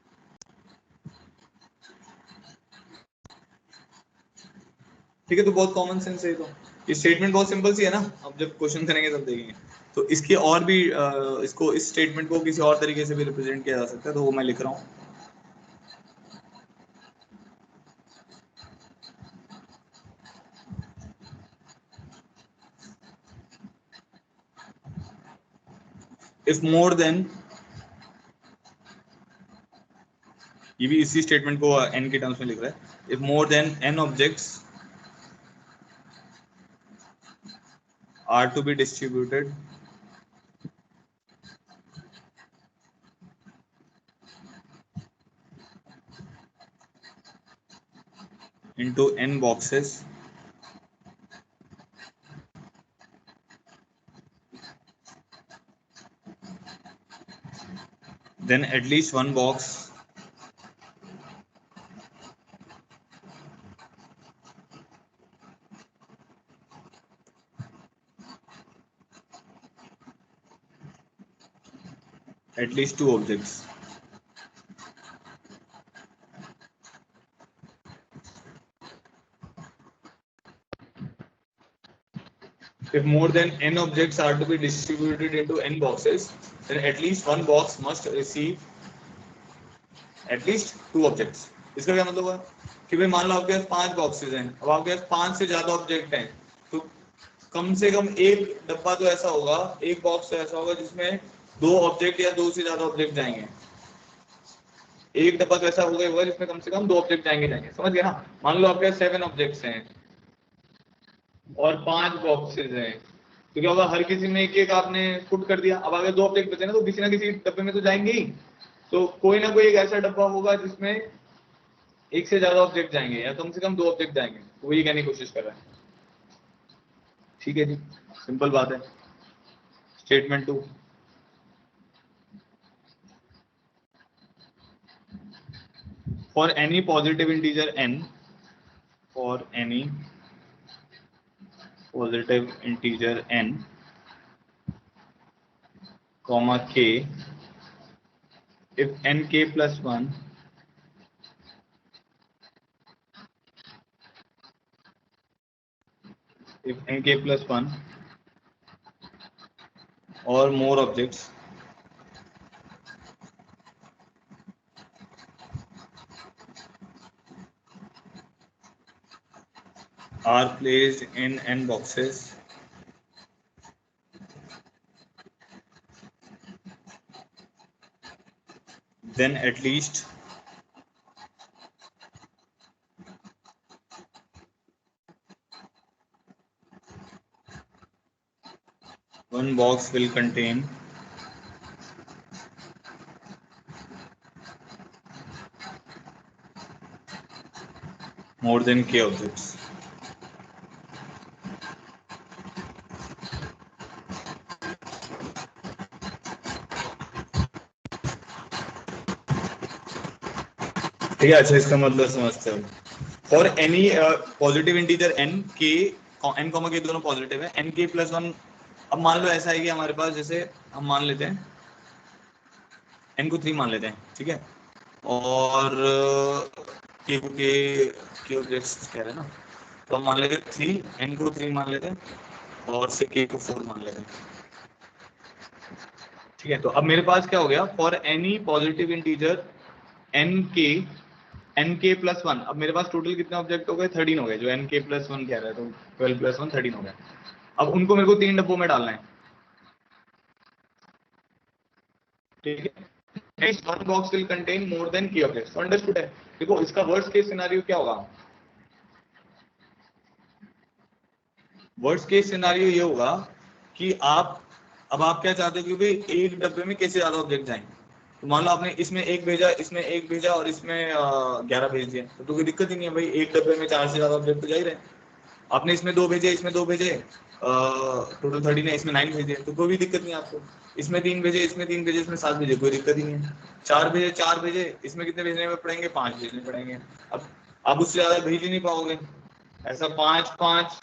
ठीक है, तो बहुत कॉमन सेंस है तो, ये स्टेटमेंट बहुत सिंपल सी है ना। अब जब क्वेश्चन करेंगे तब देखेंगे। तो इसकी और भी इसको, इस स्टेटमेंट को किसी और तरीके से भी रिप्रेजेंट किया जा सकता है, तो वो मैं लिख रहा हूँ। इफ मोर देन, ये भी इसी स्टेटमेंट को एन के टर्म्स में लिख रहा है। If more than N objects are to be distributed into n boxes, then at least one box at least 2 objects. If more than n objects are to be distributed into n boxes, then at least one box must receive at least 2 objects. इसका क्या मतलब हुआ कि भाई मान लो आपके पास 5 boxes हैं, अब आपके पास 5 से ज्यादा ऑब्जेक्ट हैं, तो कम से कम एक डब्बा तो ऐसा होगा, एक बॉक्स तो ऐसा होगा जिसमें 2 ऑब्जेक्ट या 2 से ज्यादा ऑब्जेक्ट जाएंगे। एक डब्बा तो ऐसा होगा जिसमें कम से कम 2 ऑब्जेक्ट जाएंगे। समझ गए ना? मान लो आपके पास 7 ऑब्जेक्ट्स हैं और 5 बॉक्सेस हैं, तो क्या होगा, हर किसी में एक एक आपने पुट कर दिया। अब अगर 2 ऑब्जेक्ट बचे ना, तो किसी ना किसी डब्बे में तो जाएंगे ही। तो कोई ना कोई एक ऐसा डब्बा होगा जिसमें एक से ज्यादा ऑब्जेक्ट जाएंगे या कम से कम 2 ऑब्जेक्ट जाएंगे। वो ये कहने की कोशिश कर रहा है। ठीक है जी, सिंपल बात है। Statement 2, for any positive integer n, for any positive integer n, comma k, if nk plus 1 if nk plus 1 or more objects are placed in n boxes, then at least one box will contain more than k objects. ठीक है, अच्छा इसका मतलब समझते हो। For any positive integer n, k n comma के दोनों positive है, n k प्लस 1। अब मान लो ऐसा है कि हमारे पास, जैसे हम मान लेते हैं n को 3 मान लेते हैं, ठीक है, और k को k ऑब्जेक्ट्स कह रहे हैं ना, तो हम मान लेते हैं 3, n को 3 मान लेते हैं और से k को 4 मान लेते हैं। ठीक है, तो अब मेरे पास क्या हो गया, for any positive integer N के प्लस 1। अब मेरे पास टोटल कितने ऑब्जेक्ट हो गए, 13 हो गए, जो एन के प्लस 1 कह रहा है, तो 12 प्लस 1 13 हो गया। अब उनको मेरे को 3 डब्बों में डालना है। ठीक है, one box will contain more than की ऑब्जेक्ट्स। तो अंडरस्टूड है। देखो इसका वर्स्ट केस सिनेरियो क्या होगा, वर्स्ट केस सिनेरियो ये होगा कि अब आप क्या चाहते हो कि भाई एक डब्बे में कैसे ज्यादा ऑब्जेक्ट जाएंगे। तो मान लो आपने इसमें एक भेजा, इसमें एक भेजा और इसमें 11 भेज दिया, तो कोई दिक्कत ही नहीं है भाई, एक डब्बे में 4 से ज्यादा ऑब्जेक्ट तो जा ही रहे हैं। आपने इसमें 2 भेजे, इसमें 2 भेजे, टोटल 13 है, इसमें 9 भेजे, तो कोई भी दिक्कत नहीं आपको। इसमें 3 भेजे, इसमें 3 भेजे, इसमें 7 भेजे, कोई दिक्कत ही नहीं है। 4 भेजे, 4 भेजे, इसमें कितने भेजने में पड़ेंगे, 5 भेजने पड़ेंगे। अब आप उससे ज्यादा भेज ही नहीं पाओगे। ऐसा 5 5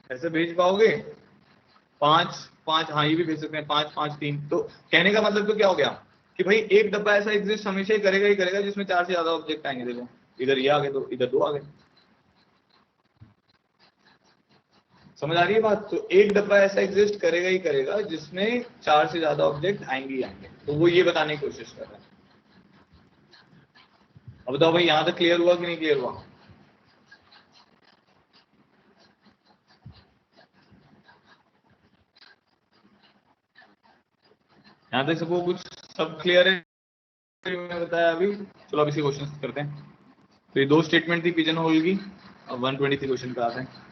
ऐसे भेज पाओगे, 5 5, हाँ ये भी भेज सकते हैं, 5 5 3। तो कहने का मतलब तो क्या हो गया कि भाई एक डब्बा ऐसा एग्जिस्ट हमेशा ही करेगा जिसमें 4 से ज्यादा ऑब्जेक्ट आएंगे। देखो इधर ये आ गए, तो इधर 2 आ गए। समझ आ रही है बात? तो एक डब्बा ऐसा एग्जिस्ट करेगा ही करेगा जिसमें 4 से ज्यादा ऑब्जेक्ट आएंगे ही आएंगे। तो वो ये बताने की कोशिश कर रहा है। अब बताओ भाई, यहां तक क्लियर हुआ कि नहीं क्लियर हुआ? यहां तक सबको कुछ सब क्लियर है? मैंने बताया अभी। चलो अब इसी क्वेश्चन करते हैं। तो ये 2 स्टेटमेंट थी पिजन होल की। अब 123 क्वेश्चन पे आते हैं।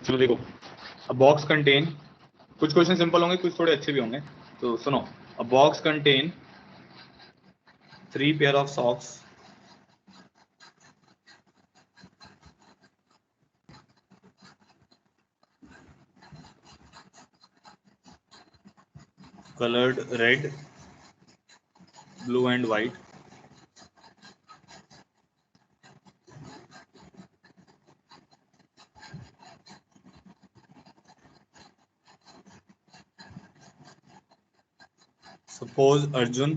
चलो देखो, अ बॉक्स कंटेन, कुछ क्वेश्चन सिंपल होंगे, कुछ थोड़े अच्छे भी होंगे। तो सुनो, अ box contain 3 pair of socks colored red, blue and white, Suppose Arjun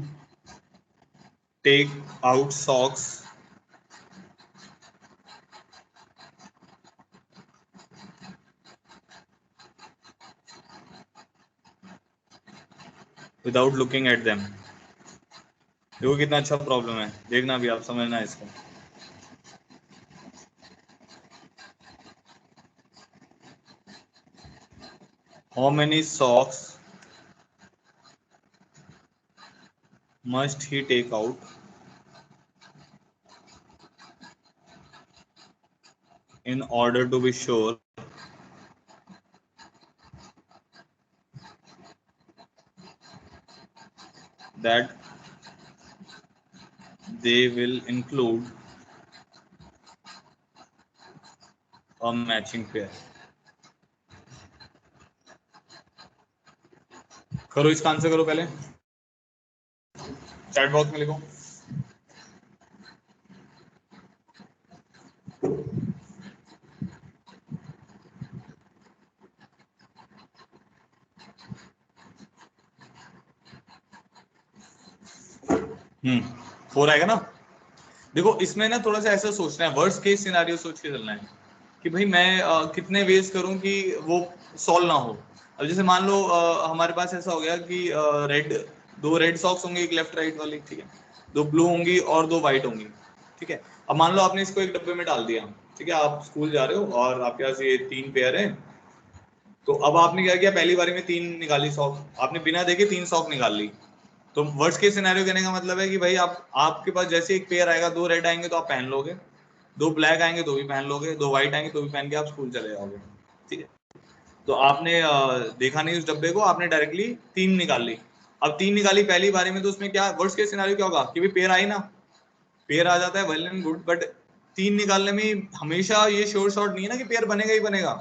take out socks without looking at them. देखो कितना अच्छा प्रॉब्लम है, देखना भी आप, समझना है इसको. How many socks must he take out in order to be sure that they will include a matching pair? करो इसका आंसर, करो पहले चैट बॉक्स में लिखो. फोर आएगा ना. देखो इसमें ना थोड़ा सा ऐसा सोचना है, वर्स्ट केस सिनेरियो सोच के चलना है कि भाई मैं कितने वेज करूं कि वो सॉल्व ना हो. अब जैसे मान लो हमारे पास ऐसा हो गया कि दो रेड सॉक्स होंगे, एक लेफ्ट राइट वाली, ठीक है, दो ब्लू होंगी और दो व्हाइट होंगी, ठीक है. अब मान लो आपने इसको एक डब्बे में डाल दिया, ठीक है, आप स्कूल जा रहे हो और आपके पास ये 3 पेयर है. तो अब आपने क्या किया, पहली बारी में 3 निकाली सॉक, आपने बिना देखे 3 सॉक निकाल ली. तो वर्स्ट केस सिनेरियो कहने का मतलब है कि भाई आपके पास जैसे एक पेयर आएगा, 2 रेड आएंगे तो आप पहन लोगे, 2 ब्लैक आएंगे तो भी पहन लोगे, 2 व्हाइट आएंगे तो भी पहन के आप स्कूल चले जाओगे, ठीक है. तो आपने देखा नहीं उस डब्बे को, आपने डायरेक्टली 3 निकाल ली. अब 3 निकाली पहली बारी में, तो उसमें क्या वर्स्ट केस सिनेरियो क्या होगा कि भाई पेयर आई ना, पेयर आ जाता है वेल एंड गुड, बट 3 निकालने में हमेशा ये श्योर शॉट नहीं है ना कि पेयर बनेगा ही बनेगा.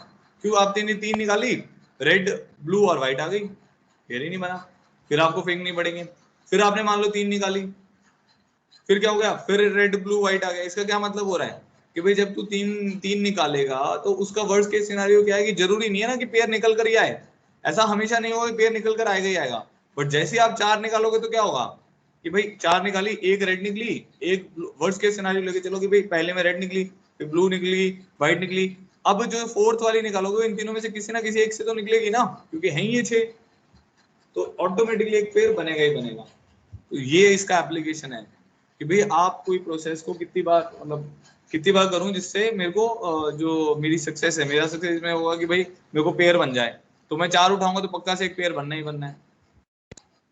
क्यों, आप 3 निकाली, रेड ब्लू और व्हाइट आ गई, पेयर ही नहीं बना, फिर आपको फेंकनी पड़ेंगे. फिर आपने मान लो 3 निकाली, फिर क्या हो गया, फिर रेड ब्लू व्हाइट आ गया. इसका क्या मतलब हो रहा है कि भाई जब तू तीन तीन निकालेगा तो उसका वर्स्ट केस सिनेरियो क्या है कि जरूरी नहीं है ना कि पेयर निकल कर ही आए, ऐसा हमेशा नहीं होगा कि पेयर निकल कर आएगा ही आएगा. बट जैसे आप 4 निकालोगे तो क्या होगा कि भाई 4 निकाली, एक रेड निकली, एक वर्स्ट केस सिनेरियो लेके चलो कि भाई पहले में रेड निकली, फिर ब्लू निकली, व्हाइट निकली. अब जो फोर्थ वाली निकालोगे, इन तीनों में से किसी ना किसी एक से तो निकलेगी ना, क्योंकि है ही ये 6, तो ऑटोमेटिकली एक पेयर बनेगा ही बनेगा. तो ये इसका एप्लीकेशन है कि भाई आप कोई प्रोसेस को कितनी बार करूं जिससे मेरे को जो मेरी सक्सेस है, मेरा सक्सेस इसमें होगा कि भाई मेरे को पेयर बन जाए. तो मैं 4 उठाऊंगा तो पक्का से एक पेयर बनना ही बनना है.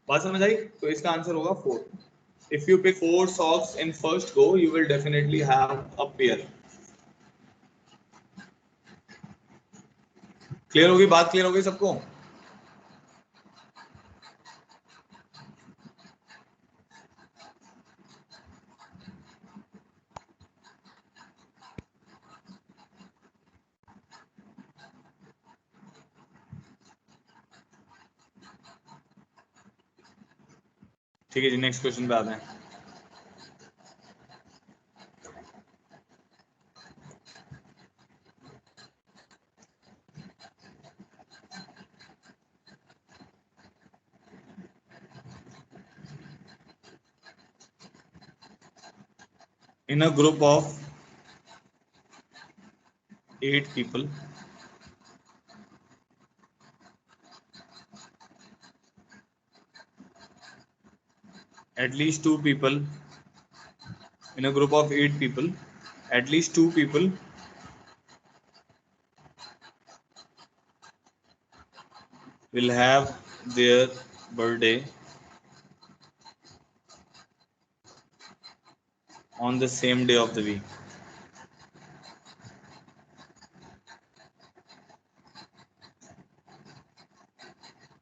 बात समझ आई? तो इसका आंसर होगा 4. If you pick 4 socks in first go you will definitely have a pair. Clear होगी बात, क्लियर होगी सबको? ठीक है जी, नेक्स्ट क्वेश्चन पे आते हैं. In a group of 8 people, at least 2 people, in a group of 8 people, at least 2 people will have their birthday on the same day of the week.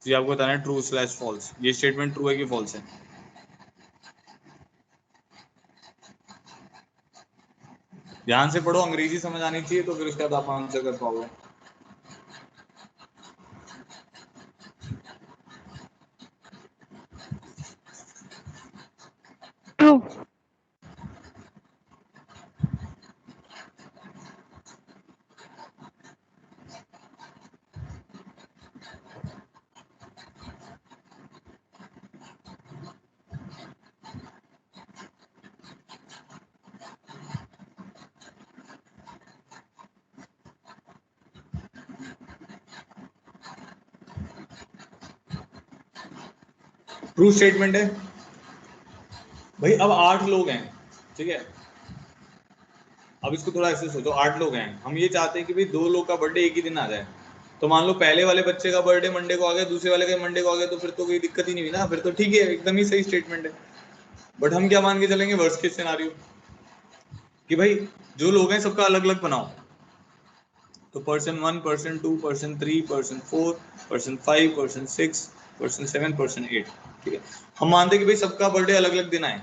तो ये आपको बताना है ट्रू स्लैश फॉल्स. ये statement true है कि false है? ध्यान से पढ़ो, अंग्रेजी समझ आनी चाहिए तो फिर उसके बाद आप आंसर कर पाओगे. True. ट्रू स्टेटमेंट है भाई। अब 8 लोग हैं, ठीक है, अब इसको थोड़ा ऐसे सोचो, 8 लोग हैं, हम ये चाहते हैं कि भाई 2 लोग का बर्थडे एक ही दिन आ जाए। तो मान लो पहले वाले बच्चे का बर्थडे मंडे को आ गया, दूसरे वाले का मंडे को आ गया, तो फिर तो कोई दिक्कत ही नहीं हुई ना, फिर तो ठीक है, एकदम ही सही स्टेटमेंट है। बट हम क्या मान के चलेंगे वर्स्ट केस सिनेरियो, कि भाई जो लोग हैं सबका अलग अलग बनाओ। तो person 1, person 2, person 3, person 4, person 5, person 6, person 7, person 8, ठीक है। हम मानते हैं कि भाई सबका बर्थडे अलग अलग दिन आए,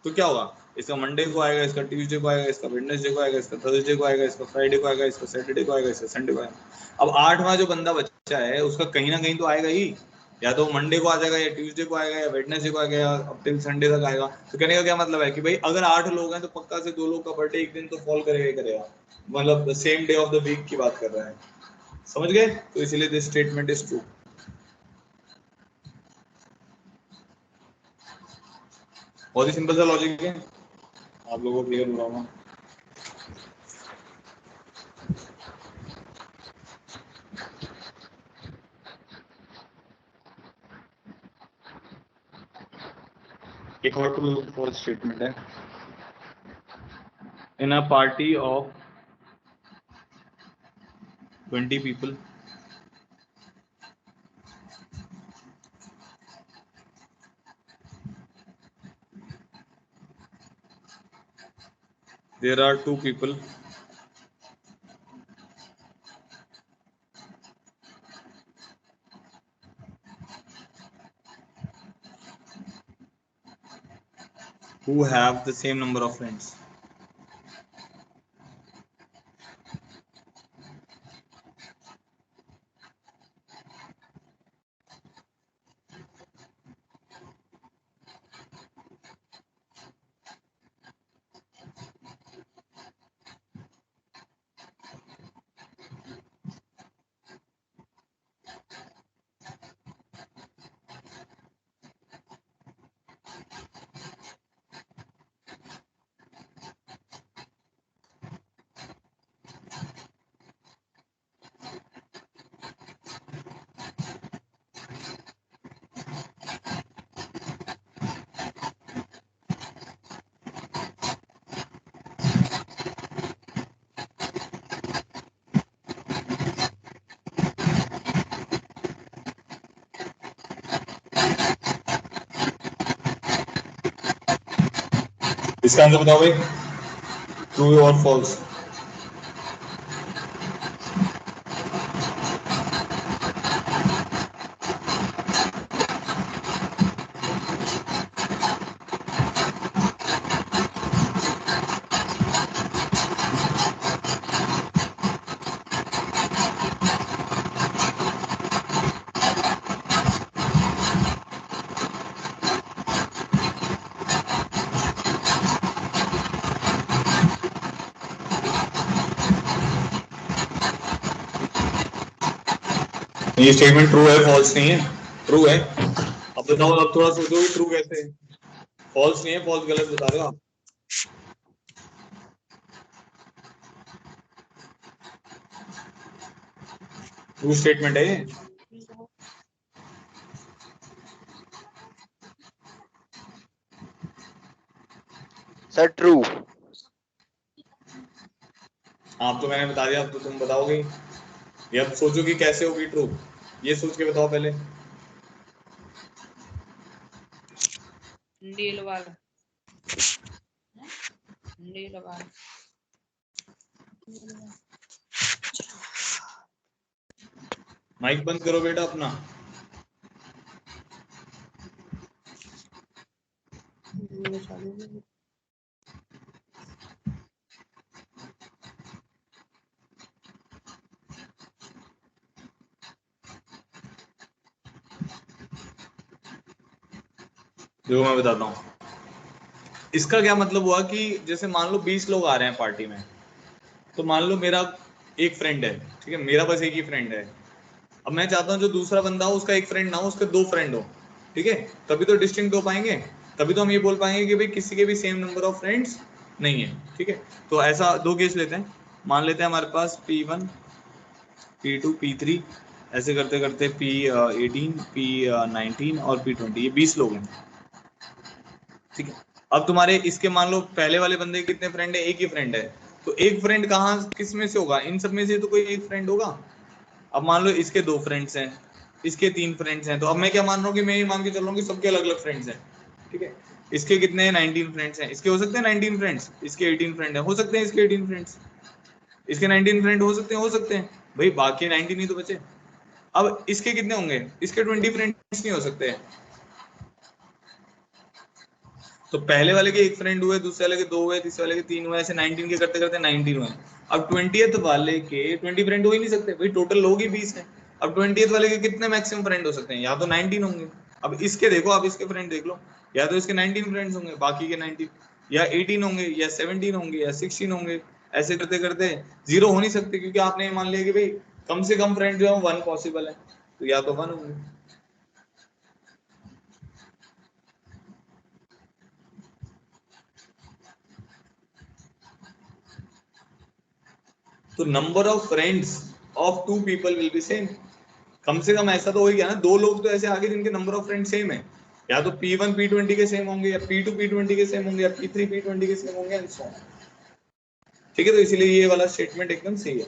तो क्या होगा, इसका मंडे को आएगा, इसका ट्यूसडे को आएगा, इसका वेडनेसडे को आएगा, इसका थर्सडे को आएगा, इसका फ्राइडे को आएगा, इसका सैटरडे को आएगा, इसका संडे को आएगा। अब 8वां जो बंदा बच्चा है उसका कहीं ना कहीं तो आएगा ही, या तो मंडे को आ जाएगा, या ट्यूसडे को आएगा, या वेडनेसडे को आएगा, या अब टिल संडे तक आएगा। तो कहने का क्या मतलब है कि भाई अगर 8 लोग हैं तो पक्का से 2 लोग का बर्थडे एक दिन तो फॉल करेगा ही करेगा, मतलब same day of the week की बात कर रहा है, समझ गए। तो इसीलिए दिस स्टेटमेंट इज ट्रू। बहुत ही सिंपल सा लॉजिक है, आप लोगों को क्लियर हो रहा होगा। एक और ट्रू फॉल्स स्टेटमेंट है, in a party of 20 people there are 2 people who have the same number of friends. इसका आंसर बताओ भाई, ट्रू और फॉल्स। ये स्टेटमेंट ट्रू है, फॉल्स नहीं है, ट्रू है। अब बताओ, अब थोड़ा सोचो कि ट्रू कैसे है, फॉल्स नहीं है, फॉल्स गलत बता रहे हो आप। ट्रू स्टेटमेंट है ये। Sir true. आप तो मैंने बता दिया, अब तो तुम बताओगे। ये अब सोचो कि कैसे होगी ट्रू, ये सोच के बताओ पहले। माइक बंद करो बेटा अपना। देखो मैं बताता हूँ, इसका क्या मतलब हुआ कि जैसे मान लो 20 लोग आ रहे हैं पार्टी में, तो मान लो मेरा एक फ्रेंड है, ठीक है, मेरा बस एक ही फ्रेंड है। अब मैं चाहता हूँ जो दूसरा बंदा हो उसका एक फ्रेंड ना हो, उसके 2 फ्रेंड हो, ठीक है, तभी तो डिस्टिंक्ट हो पाएंगे, तभी तो हम ये बोल पाएंगे कि भाई किसी के भी सेम नंबर ऑफ फ्रेंड्स नहीं है, ठीक है। तो ऐसा 2 केस लेते हैं, मान लेते हैं हमारे पास P1, P2, P3 ऐसे करते करते P18, P19 और P20, ये 20 लोग हैं। ठीक है, अब तुम्हारे इसके मान लो पहले वाले बंदे के कितने फ्रेंड है, एक ही फ्रेंड है, तो एक फ्रेंड कहाँ किस में से होगा, इन सब में से तो कोई एक फ्रेंड होगा। अब मान लो इसके 2 फ्रेंड्स हैं, इसके 3 फ्रेंड्स हैं, तो अब मैं क्या मान रहा हूँ कि मैं ये मान के चल रहा हूँ कि सबके अलग अलग फ्रेंड्स हैं। ठीक है, इसके कितने 19 फ्रेंड्स हैं, इसके हो सकते हैं 19 फ्रेंड्स, इसके 18 फ्रेंड है, हो सकते हैं इसके 18 फ्रेंड्स, इसके 19 फ्रेंड हो सकते हैं भाई, बाकी 19 ही तो बचे। अब इसके कितने होंगे, इसके 20 फ्रेंड्स नहीं हो सकते। तो पहले वाले के एक फ्रेंड हुए, दूसरे वाले के 2 हुए, तीसरे वाले के 3 हुए, ऐसे 19 के करते करते 19 हुए। अब 20th वाले के 20 फ्रेंड हो ही नहीं सकते भाई, टोटल लोग ही 20 हैं। अब 20th वाले के कितने मैक्सिमम फ्रेंड हो सकते हैं, या तो 19 होंगे। अब इसके देखो, आप इसके फ्रेंड देख लो, या तो इसके 19 फ्रेंड्स होंगे, बाकी के 19, या 18 होंगे, या 17 होंगे, या 16 होंगे। ऐसे करते करते 0 हो नहीं सकते, क्योंकि आपने मान लिया कि भाई कम से कम फ्रेंड जो है 1 पॉसिबल है, तो या तो 1 होंगे। तो number of friends of 2 people will be same. कम से कम ऐसा तो हो गया ना, 2 लोग तो ऐसे आगे जिनके नंबर ऑफ फ्रेंड सेम है, या तो P1 P20 के सेम होंगे, या P2 P20 के सेम होंगे, या P3 P20 के सेम होंगे, एंड सो ऑन। ठीक है, तो इसीलिए ये वाला स्टेटमेंट एकदम सही है।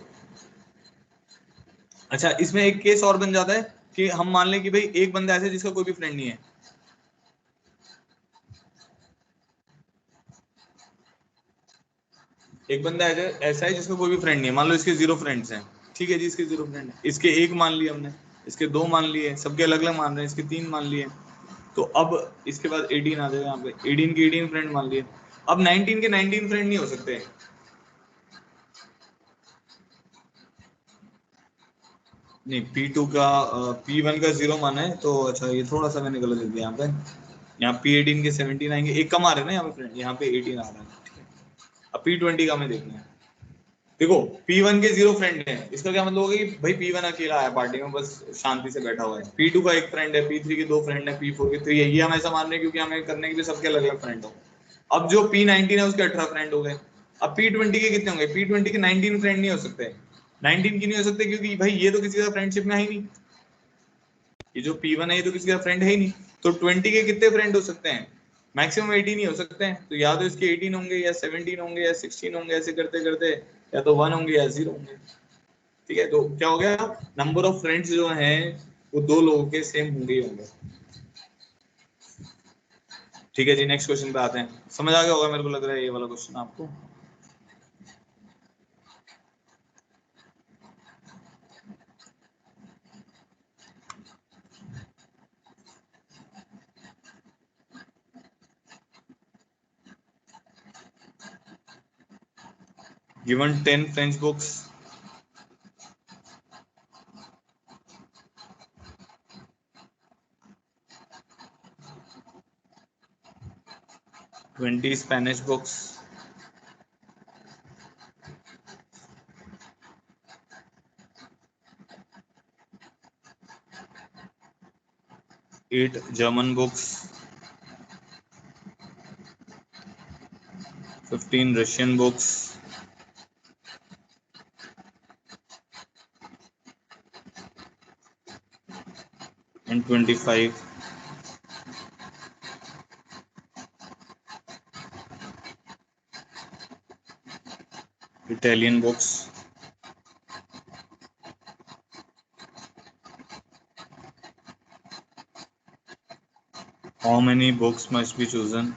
अच्छा, इसमें एक केस और बन जाता है कि हम मान लें कि भाई एक बंदा ऐसा है जिसका कोई भी फ्रेंड नहीं है। एक बंदा ऐसा है जिसका कोई भी फ्रेंड नहीं है, मान लो इसके 0 फ्रेंड्स हैं। ठीक है जी, इसके 0 फ्रेंड है, इसके 1 मान लिए हमने, इसके 2 मान लिए, सबके अलग अलग मान रहे हैं, इसके 3 मान लिए। तो अब इसके बाद 18 आ जाएगा, यहाँ पे 18 के 18 फ्रेंड मान लिए। अब 19 के 19 फ्रेंड नहीं हो सकते। नहीं, P2 का P1 का 0 माना है, तो अच्छा ये थोड़ा सा मैंने गलत लिख दिया यहाँ पे। यहाँ P18 के 17 आएंगे, एक कम आ रहे हैं ना यहाँ पे फ्रेंड, यहाँ पे 18 आ रहा है। ठीक है, अब P20 का हमें देखना है। देखो, P1 के 0 फ्रेंड है, इसका क्या मतलब होगा कि भाई P1 अकेला है पार्टी में, बस शांति से बैठा हुआ है। P2 का एक फ्रेंड है, P3 के 2 फ्रेंड है, P4 के 3 है, ये हम ऐसा मान रहे हैं क्योंकि हमें करने के लिए सबके अलग अलग फ्रेंड हो। अब जो P19 है उसके 18 फ्रेंड हो गए। अब P20 के कितने होंगे, P20 के 19 फ्रेंड नहीं हो सकते। 19 की नहीं हो सकते क्योंकि भाई ये तो किसी का फ्रेंडशिप में है ही नहीं, ये जो P1 है ये तो किसी का फ्रेंड है ही नहीं। तो 20 के कितने फ्रेंड हो सकते हैं, मैक्सिमम 18 ही हो सकते हैं। तो या तो इसके 18 होंगे, या 17 होंगे, या 16 होंगे, ऐसे करते करते या तो 1 होंगे या 0 होंगे। ठीक है, तो क्या हो गया, नंबर ऑफ फ्रेंड्स जो हैं वो 2 लोगों के सेम होंगे ही होंगे। ठीक है जी, नेक्स्ट क्वेश्चन पे आते हैं। समझ आ गया होगा मेरे को लग रहा है ये वाला क्वेश्चन आपको। Given 10 French books, 20 Spanish books, 8 German books, 15 Russian books, and 25 Italian books. How many books must be chosen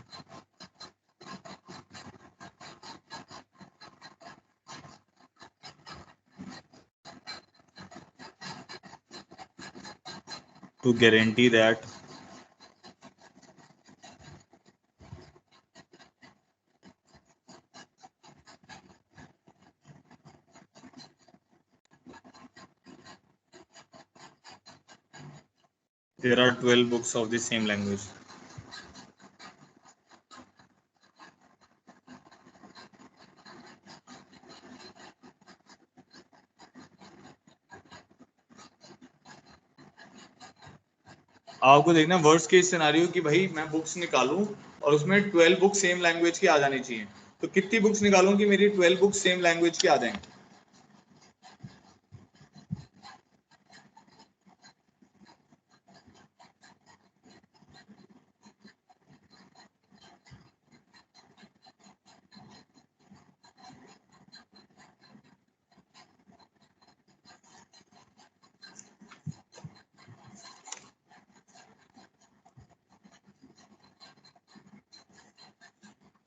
to guarantee that there are 12 books of the same language? आपको देखना वर्स्ट केस सिनेरियो कि भाई मैं books निकालूं और उसमें 12 books same language की आ जानी चाहिए। तो कितनी बुक्स निकालूं कि मेरी 12 बुक्स सेम लैंग्वेज की आ जाएं?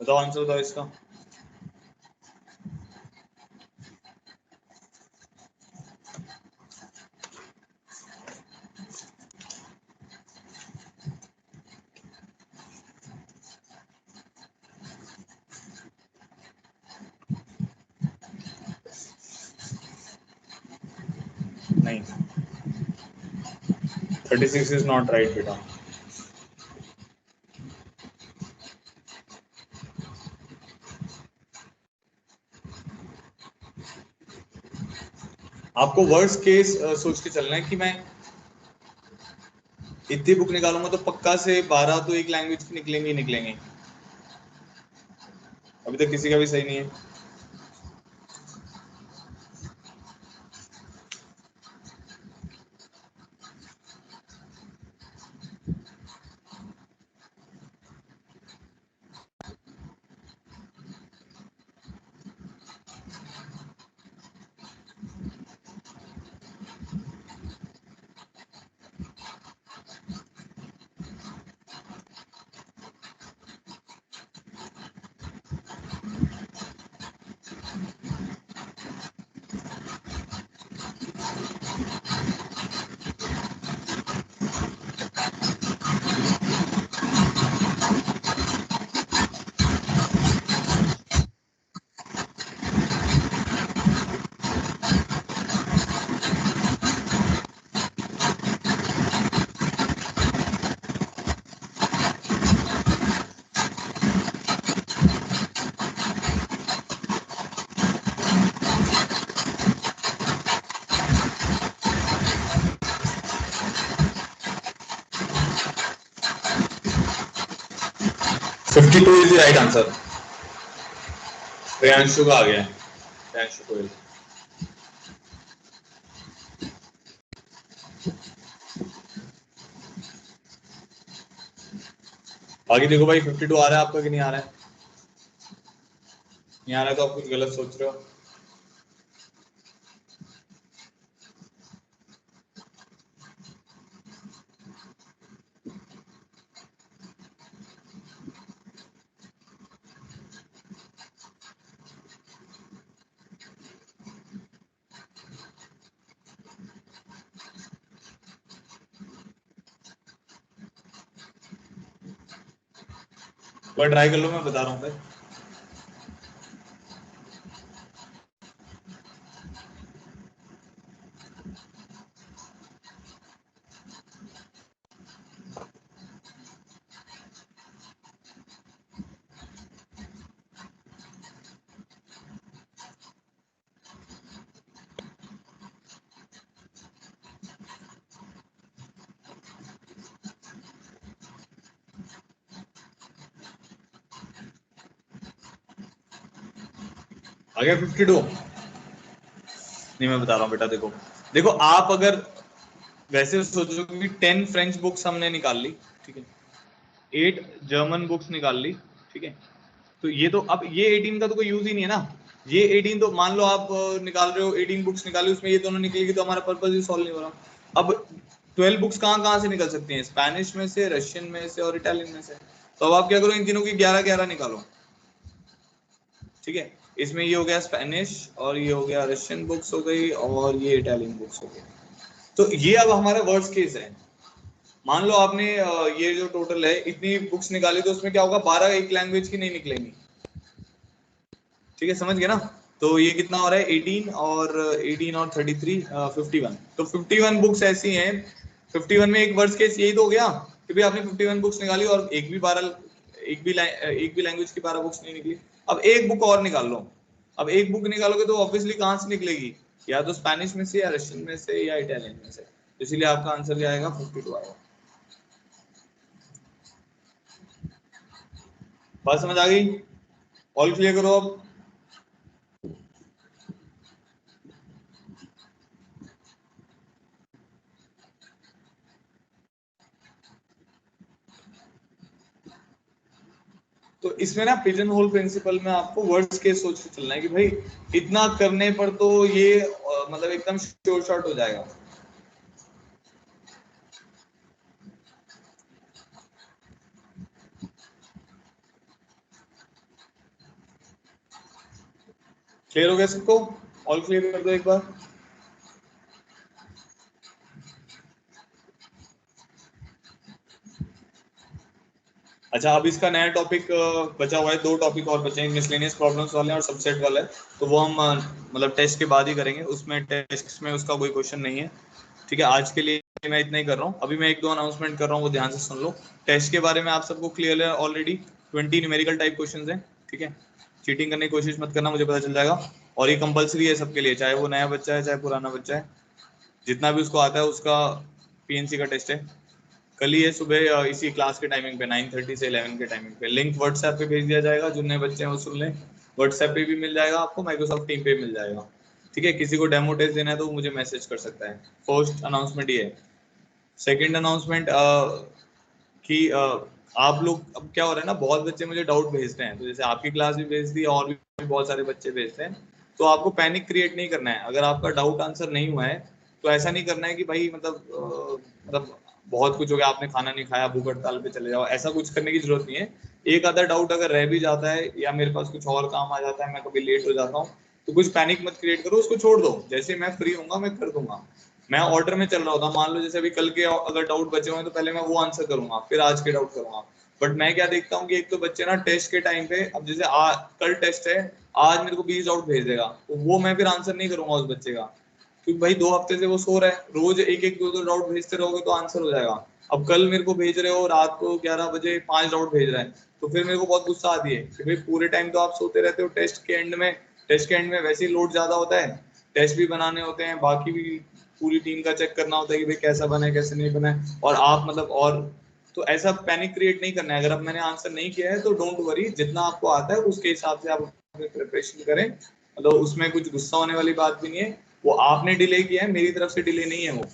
बताओ आंसर बताओ इसका। नहीं, 36 इज नॉट राइट बेटा। आपको वर्स्ट केस सोच के चलना है कि मैं इतनी बुक निकालूंगा तो पक्का से 12 तो एक लैंग्वेज की निकलेंगे ही निकलेंगे। अभी तक किसी का भी सही नहीं है। Fifty two is the right answer. Priyanshu का आ गया है, प्रियांशु गोयल। बाकी देखो भाई 52 आ रहा है आपका कि नहीं आ रहा है? नहीं आ रहा है तो आप कुछ गलत सोच रहे हो। पर ट्राई कर लो, मैं बता रहा हूँ भाई। आ गया 52। नहीं मैं बता रहा हूँ बेटा, देखो देखो आप अगर वैसे सोचो कि 10 फ्रेंच बुक्स हमने निकाल ली, ठीक है, 8 जर्मन बुक्स निकाल ली, ठीक है, तो ये तो अब ये 18 का तो कोई यूज ही नहीं है ना। ये 18 तो मान लो आप निकाल रहे हो, 18 बुक्स निकाली, उसमें ये दोनों निकलेगी तो हमारा पर्पस ही सॉल्व नहीं हो रहा। अब 12 बुक्स कहाँ कहाँ से निकल सकती हैं? स्पेनिश में से, रशियन में से और इटालियन में से। तो अब आप क्या करो, इन तीनों की 11-11 निकालो, ठीक है। इसमें ये हो गया स्पेनिश, और ये हो गया रशियन बुक्स हो गई, और ये इटालियन बुक्स हो गई। तो ये अब हमारा वर्स्ट केस है। मान लो आपने ये जो टोटल है इतनी बुक्स निकाली, तो उसमें क्या होगा, 12 एक लैंग्वेज की नहीं निकलेंगी, ठीक है, समझ गए ना। तो ये कितना हो रहा है, 18 और 33 51। तो 51 बुक्स ऐसी हैं। 51 में एक वर्स्ट केस यही तो हो गया कि भाई आपने 51 बुक्स निकाली और एक भी लैंग्वेज की 12 बुक्स नहीं निकली। अब एक बुक और निकाल लो। अब एक बुक निकालोगे तो ऑब्वियसली कहाँ से निकलेगी, या तो स्पेनिश में से, या रशियन में से, या इटालियन में से। इसीलिए आपका आंसर क्या आएगा, 52 आएगा। बात समझ आ गई? ऑल क्लियर करो अब। तो इसमें ना पिजन होल प्रिंसिपल में आपको वर्ड्स केस सोच के चलना है कि भाई इतना करने पर तो ये मतलब एकदम श्योर शॉट हो जाएगा। क्लियर हो गया सबको? ऑल क्लियर कर दो एक बार। अच्छा, अब इसका नया टॉपिक बचा हुआ है, 2 टॉपिक और बचे हैं, मिसलेनियस प्रॉब्लम्स वाले और सबसेट वाला है, तो वो हम मतलब टेस्ट के बाद ही करेंगे, उसमें टेस्ट में उसका कोई क्वेश्चन नहीं है। ठीक है, आज के लिए मैं इतना ही कर रहा हूँ। अभी मैं 1-2 अनाउंसमेंट कर रहा हूँ, वो ध्यान से सुन लो। टेस्ट के बारे में आप सबको क्लियर है ऑलरेडी, 20 न्यूमेरिकल टाइप क्वेश्चन है। ठीक है, चीटिंग करने की कोशिश मत करना, मुझे पता चल जाएगा। और ये कंपलसरी है सबके लिए, चाहे वो नया बच्चा है चाहे पुराना बच्चा है, जितना भी उसको आता है उसका पीएनसी का टेस्ट है। कल ही है सुबह इसी क्लास के टाइमिंग पे 9:30 से 11 के टाइमिंग पे। लिंक व्हाट्सएप पे भेज दिया जाएगा, जो नए बच्चे हैं वो सुन लें। व्हाट्सएप पे भी मिल जाएगा आपको, माइक्रोसॉफ्ट टीम पे मिल जाएगा। ठीक है, किसी को डेमो टेस्ट देना है तो मुझे मैसेज कर सकता है। फर्स्ट अनाउंसमेंट ये है। सेकेंड अनाउंसमेंट कि आप लोग, अब क्या हो रहा है ना, बहुत बच्चे मुझे डाउट भेजते हैं, तो जैसे आपकी क्लास भी भेजती है और भी बहुत सारे बच्चे भेजते हैं, तो आपको पैनिक क्रिएट नहीं करना है। अगर आपका डाउट आंसर नहीं हुआ है तो ऐसा नहीं करना है कि भाई मतलब बहुत कुछ हो गया, आपने खाना नहीं खाया, भूख हड़ताल पे चले जाओ, ऐसा कुछ करने की जरूरत नहीं है। एक आधा डाउट अगर रह भी जाता है या मेरे पास कुछ और काम आ जाता है, मैं कभी लेट हो जाता हूँ, तो कुछ पैनिक मत क्रिएट करो, उसको छोड़ दो। जैसे मैं फ्री होऊंगा मैं कर दूंगा। मैं ऑर्डर में चल रहा होता, मान लो जैसे अभी कल के अगर डाउट बचे हुए हैं तो पहले मैं वो आंसर करूंगा, फिर आज के डाउट करूंगा। बट मैं क्या देखता हूँ कि एक तो बच्चे ना टेस्ट के टाइम पे, अब जैसे कल टेस्ट है, आज मेरे को 20 डाउट भेज देगा, तो वो मैं फिर आंसर नहीं करूंगा उस बच्चे का, क्योंकि भाई 2 हफ्ते से वो सो रहा है, रोज एक एक 2-2 डाउट भेजते रहोगे तो आंसर हो जाएगा। अब कल मेरे को भेज रहे हो रात को 11 बजे 5 डाउट भेज रहा है, तो फिर मेरे को बहुत गुस्सा आती है कि भाई पूरे टाइम तो आप सोते रहते हो, टेस्ट के एंड में वैसे ही लोड ज्यादा होता है, टेस्ट भी बनाने होते हैं, बाकी भी पूरी टीम का चेक करना होता है कि भाई कैसा बना है कैसे नहीं बना है, और आप मतलब और, तो ऐसा पैनिक क्रिएट नहीं करना है। अगर अब मैंने आंसर नहीं किया है तो डोंट वरी, जितना आपको आता है उसके हिसाब से आप अपनी प्रिपरेशन करें, मतलब उसमें कुछ गुस्सा होने वाली बात भी नहीं है। वो आपने डिले किया है, मेरी तरफ से डिले नहीं है वो।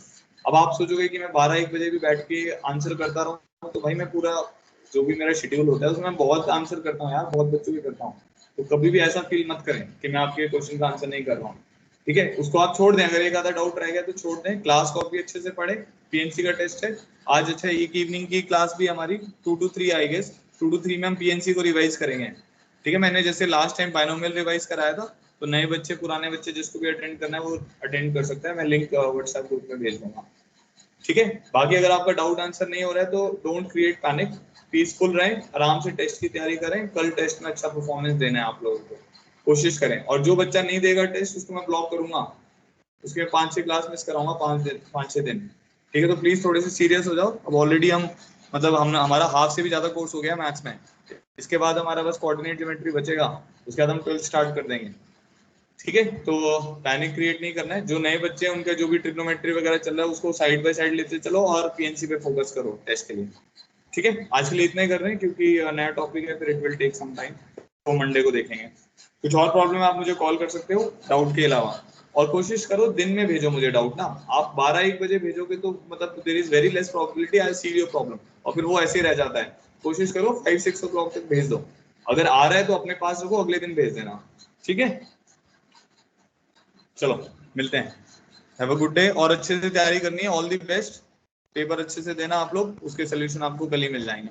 अब आप सोचोगे कि मैं 12-1 बजे भी बैठ के आंसर करता रहूँ, तो भाई मैं पूरा जो भी मेरा शेड्यूल होता है उसमें मैं बहुत आंसर करता हूँ यार, बहुत बच्चों के करता हूँ, तो कभी भी ऐसा फील मत करें कि मैं आपके क्वेश्चन का आंसर नहीं कर रहा हूँ। ठीक है, उसको आप छोड़ दें, अगर एक आधा डाउट रह गया तो छोड़ दें, क्लास को भी अच्छे से पढ़े, पीएनसी का टेस्ट है आज। अच्छा, एक इवनिंग की क्लास भी हमारी 2 to 3 आई गेस, 2 to 3 में हम पीएनसी को रिवाइज करेंगे। ठीक है, मैंने जैसे लास्ट टाइम बाइनोमियल रिवाइज कराया था, तो नए बच्चे पुराने बच्चे जिसको भी अटेंड करना है वो अटेंड कर सकता है, मैं लिंक व्हाट्सएप ग्रुप में भेज दूंगा। ठीक है, बाकी अगर आपका डाउट आंसर नहीं हो रहा है तो डोंट क्रिएट पैनिक, पीसफुल रहें, आराम से टेस्ट की तैयारी करें, कल टेस्ट में अच्छा परफॉर्मेंस देना है आप लोगों को, कोशिश करें। और जो बच्चा नहीं देगा टेस्ट उसको मैं ब्लॉक करूंगा, उसके 5-6 क्लास मिस कराऊंगा 5-6 दिन। ठीक है, तो प्लीज थोड़े से सीरियस हो जाओ। अब ऑलरेडी हम मतलब हम हमारा हाफ से भी ज्यादा कोर्स हो गया मैथ्स में, इसके बाद हमारा बस कोऑर्डिनेट ज्योमेट्री बचेगा, उसके बाद हम 12th स्टार्ट कर देंगे। ठीक है, तो पैनिक क्रिएट नहीं करना है। जो नए बच्चे हैं उनका जो भी ट्रिग्नोमेट्री वगैरह चल रहा है उसको साइड बाय साइड लेते चलो और पीएनसी पे फोकस करो टेस्ट के लिए। ठीक है, आज के लिए इतना ही कर रहे हैं क्योंकि नया टॉपिक है, फिर it will take some time, तो मंडे को देखेंगे। कुछ और प्रॉब्लम है आप मुझे कॉल कर सकते हो डाउट के अलावा, और कोशिश करो दिन में भेजो मुझे डाउट ना। आप 12-1 बजे भेजोगे तो मतलब there is very less probability I see your problem, और फिर वो ऐसे ही रह जाता है। कोशिश करो 5-6 ओ क्लॉक तक भेज दो, अगर आ रहा है तो अपने पास रखो, अगले दिन भेज देना। ठीक है, चलो मिलते हैं, हैव अ गुड डे, और अच्छे से तैयारी करनी है, ऑल द बेस्ट। पेपर अच्छे से देना आप लोग, उसके सोल्यूशन आपको कल ही मिल जाएंगे।